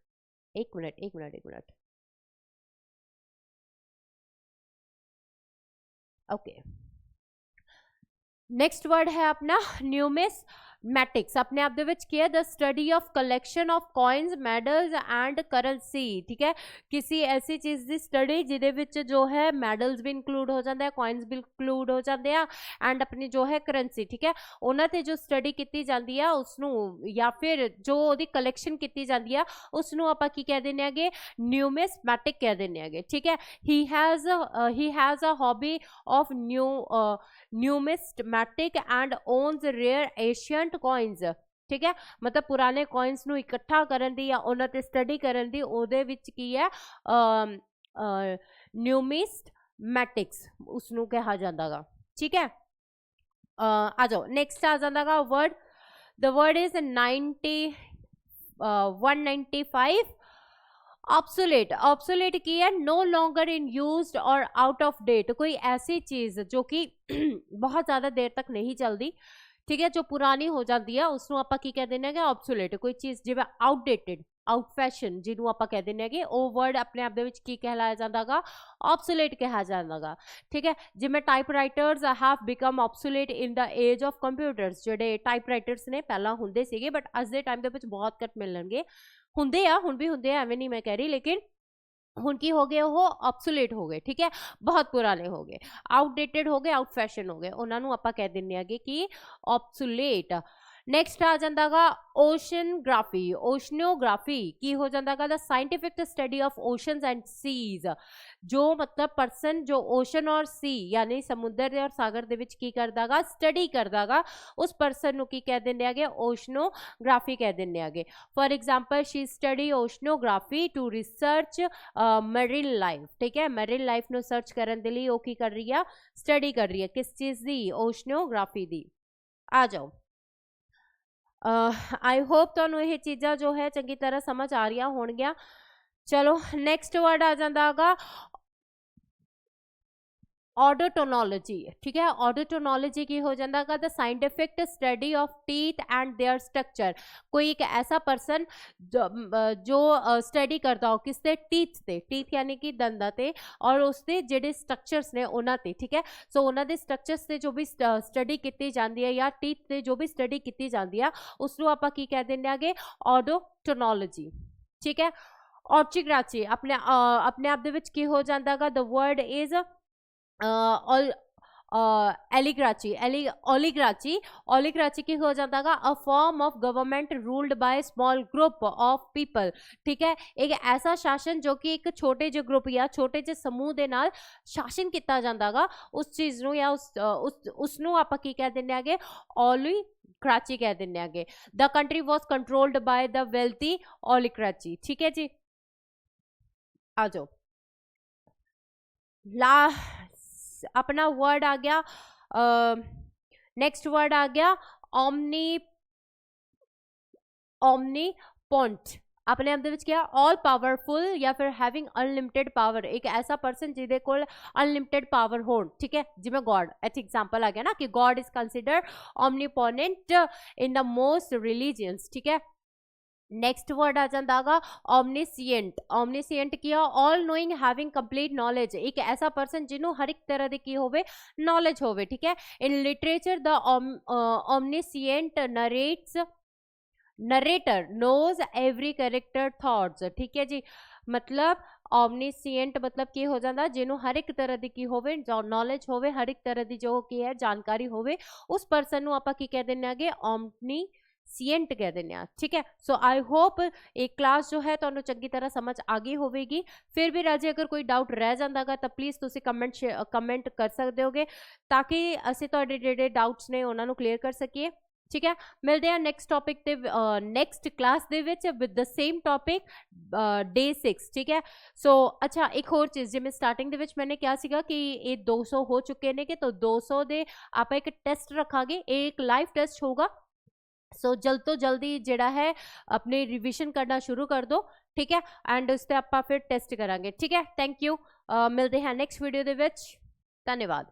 एक मिनट ओके, नेक्स्ट वर्ड है अपना न्यूमिस्मैटिक्स। अपने आप दे विच क्या, the study of collection of coins, medals and currency, ठीक है, किसी ऐसी चीज़ की स्टडी जिहदे विच जो है मैडल्स भी इंक्लूड हो जाते हैं, कॉइन्स भी इंक्लूड हो जाते हैं, एंड अपनी जो है करंसी, ठीक है, उन्हां ते जो स्टडी की जाती है उसनूं या फिर जो उहदी कलैक्शन की जाती है उसनूं आपां की कह दिंदे हैगे, न्यूमिस्मैटिक कह दिंदे हैगे, ठीक है। He has a hobby of numismatic and owns rare ancient coins, ठीक है, मतलब पुराने कॉइन्स ਨੂੰ ਇਕੱਠਾ ਕਰਨ ਦੀ ਜਾਂ ਉਹਨਾਂ ਤੇ ਸਟੱਡੀ ਕਰਨ ਦੀ ਉਹਦੇ ਵਿੱਚ ਕੀ ਹੈ ਨਿਊਮਿਸਮੈਟਿਕਸ ਉਸਨੂੰ ਕਿਹਾ ਜਾਂਦਾਗਾ, ਠੀਕ ਹੈ। ਆ ਜਾਓ ਨੈਕਸਟ ਆ ਜਾਂਦਾਗਾ word, the word is 195 obsolete. Obsolete की है, नो लॉन्गर इन यूज्ड और आउट ऑफ डेट, कोई ऐसी चीज़ जो कि बहुत ज़्यादा देर तक नहीं चलती, ठीक है, जो पुरानी हो जाती है उसनों आपां की कह देने ऑब्सोलेट। कोई चीज़ जिवें आउटडेटेड, आउट फैशन जिन्हों आपां कह देने वो वर्ड अपने आप दे विच की कहलाया जांदागा, ऑब्सोलेट कहा जांदागा, ठीक है। जिवें typewriters have become obsolete in the age of computers, जिहड़े टाइपराइटर्स ने पहला हुंदे सीगे बट अज दे टाइम दे विच बहुत घट मिलणगे, हुंदे आ हुण भी हुंदे आ, एवें नहीं मैं कह रही, लेकिन हुण की हो गए वो ऑब्सोलेट हो गए, ठीक है, बहुत पुराने हो गए, आउटडेटेड हो गए, आउट फैशन हो गए, उन्होंने आपां कह दिंदे आगे कि ऑब्सोलेट। नैक्सट आ जांदागा ओशनग्राफी। ओशनोग्राफी की हो जांदागा the scientific study of oceans and seas, जो मतलब पर्सन जो ओशन और सी यानी समुद्र और सागर दे विच की करदागा, स्टडी करदागा, उस पर्सन नूं की कह दिंदे आगे, ओशनोग्राफी कह दिंदे आगे। For example she study oceanography to research marine life, ठीक है, मैरीन लाइफ नूं सर्च करन दे लई वो की कर रही है, स्टडी कर रही है, किस चीज़ दी, ओशनोग्राफी दी। आ जाओ, आई होप तुहानूं ये चीज़ां जो है चंगी तरह समझ आ रही होणगियां। चलो नैक्सट वर्ड आ जांदागा ऑडोटोनोलॉजी, ठीक है। ऑडोटोनोलॉजी की हो जाता the scientific study of teeth and there structure, कोई एक ऐसा पर्सन जो स्टडी करता हो किसते, टीथ ते, टीथ यानी कि दंदा ते, और उसके जेडे स्ट्रक्चर्स ने उन्होंने, ठीक है। सो उन्होंने स्ट्रक्चर्स से जो भी स्टडी की जाती है या टीथ से जो भी स्टडी की जाती है उसनूं आपां की कह दिंदे आगे, ऑडोटोनोलॉजी, ठीक है। ऑर्चिग्राची अपने अपने आप ਦੇ ਵਿੱਚ ਕੀ ਹੋ ਜਾਂਦਾਗਾ, ਦ ਵਰਡ ਇਜ਼ एलिग्राची ओलिग्राची की हो जाता है अ form of government ruled by small group of people, ठीक है। एक ऐसा शासन जो कि एक छोटे जे ग्रुप या छोटे जे समूह दे नाल शासन किया जाता है, उस चीज़ नूं या उसनूं आपां की कह दिंदे आगे, ओलिग्राची कह दिंदे आगे। The country was controlled by the wealthy oligarchy, ठीक है जी। आ जाओ ला अपना वर्ड आ गया, नेक्स्ट वर्ड आ गया ओमनीपोटेंट। अपने आप ਦੇ ਵਿੱਚ क्या ऑल पावरफुल या फिर हैविंग अनलिमिटेड पावर, एक ऐसा पर्सन जिहदे कोल अनलिमिटेड पावर हो, ठीक है, जिवें गॉड, इत्थे एग्जांपल आ गया ना कि God is considered omnipotent in the most religions, ठीक है। नेक्स्ट वर्ड आ जाता ओमनीसिएंट। ओमनीसिएंट किया all knowing having complete knowledge, एक ऐसा पर्सन जिन्हों हर एक तरह की की होवे नॉलेज होवे, ठीक है। In literature the omniscient narrator knows every character thoughts, ठीक है जी। मतलब ओमनीसिएंट मतलब की हो जाता जिन्हों हर एक तरह की की होवे नॉलेज होवे, हर एक तरह की जो की है जानकारी होवे, उस पर्सन नूं आपां की कह दिंदे आगे ओमनी सीएंट कह देने, ठीक है। सो आई होप एक क्लास जो है तुहानू चंगी तरह समझ आ गई होगी। फिर भी राजे अगर कोई डाउट रह जाता है तो प्लीज़ तुसी कमेंट कर सकते होगे, ताकि असीं तुहाडे जिहड़े डाउट्स ने उन्हां नू क्लीयर कर सकीए, ठीक है। मिलते हैं नेक्स्ट टॉपिक ते next class they which with the same topic day 6, ठीक है। सो अच्छा एक होर चीज़ जिवें स्टार्टिंग दे विच मैंने कहा सीगा कि ये 200 हो चुके ने कि तो 200 दे आपां एक टेस्ट रखांगे, एक लाइव टेस्ट होगा। सो जल्द तो जल्दी जिहड़ा है अपनी रिविजन करना शुरू कर दो, ठीक है, एंड उसते आपां फिर टेस्ट करांगे, ठीक है। थैंक यू, मिलते हैं नेक्स्ट वीडियो दे विच, धन्यवाद।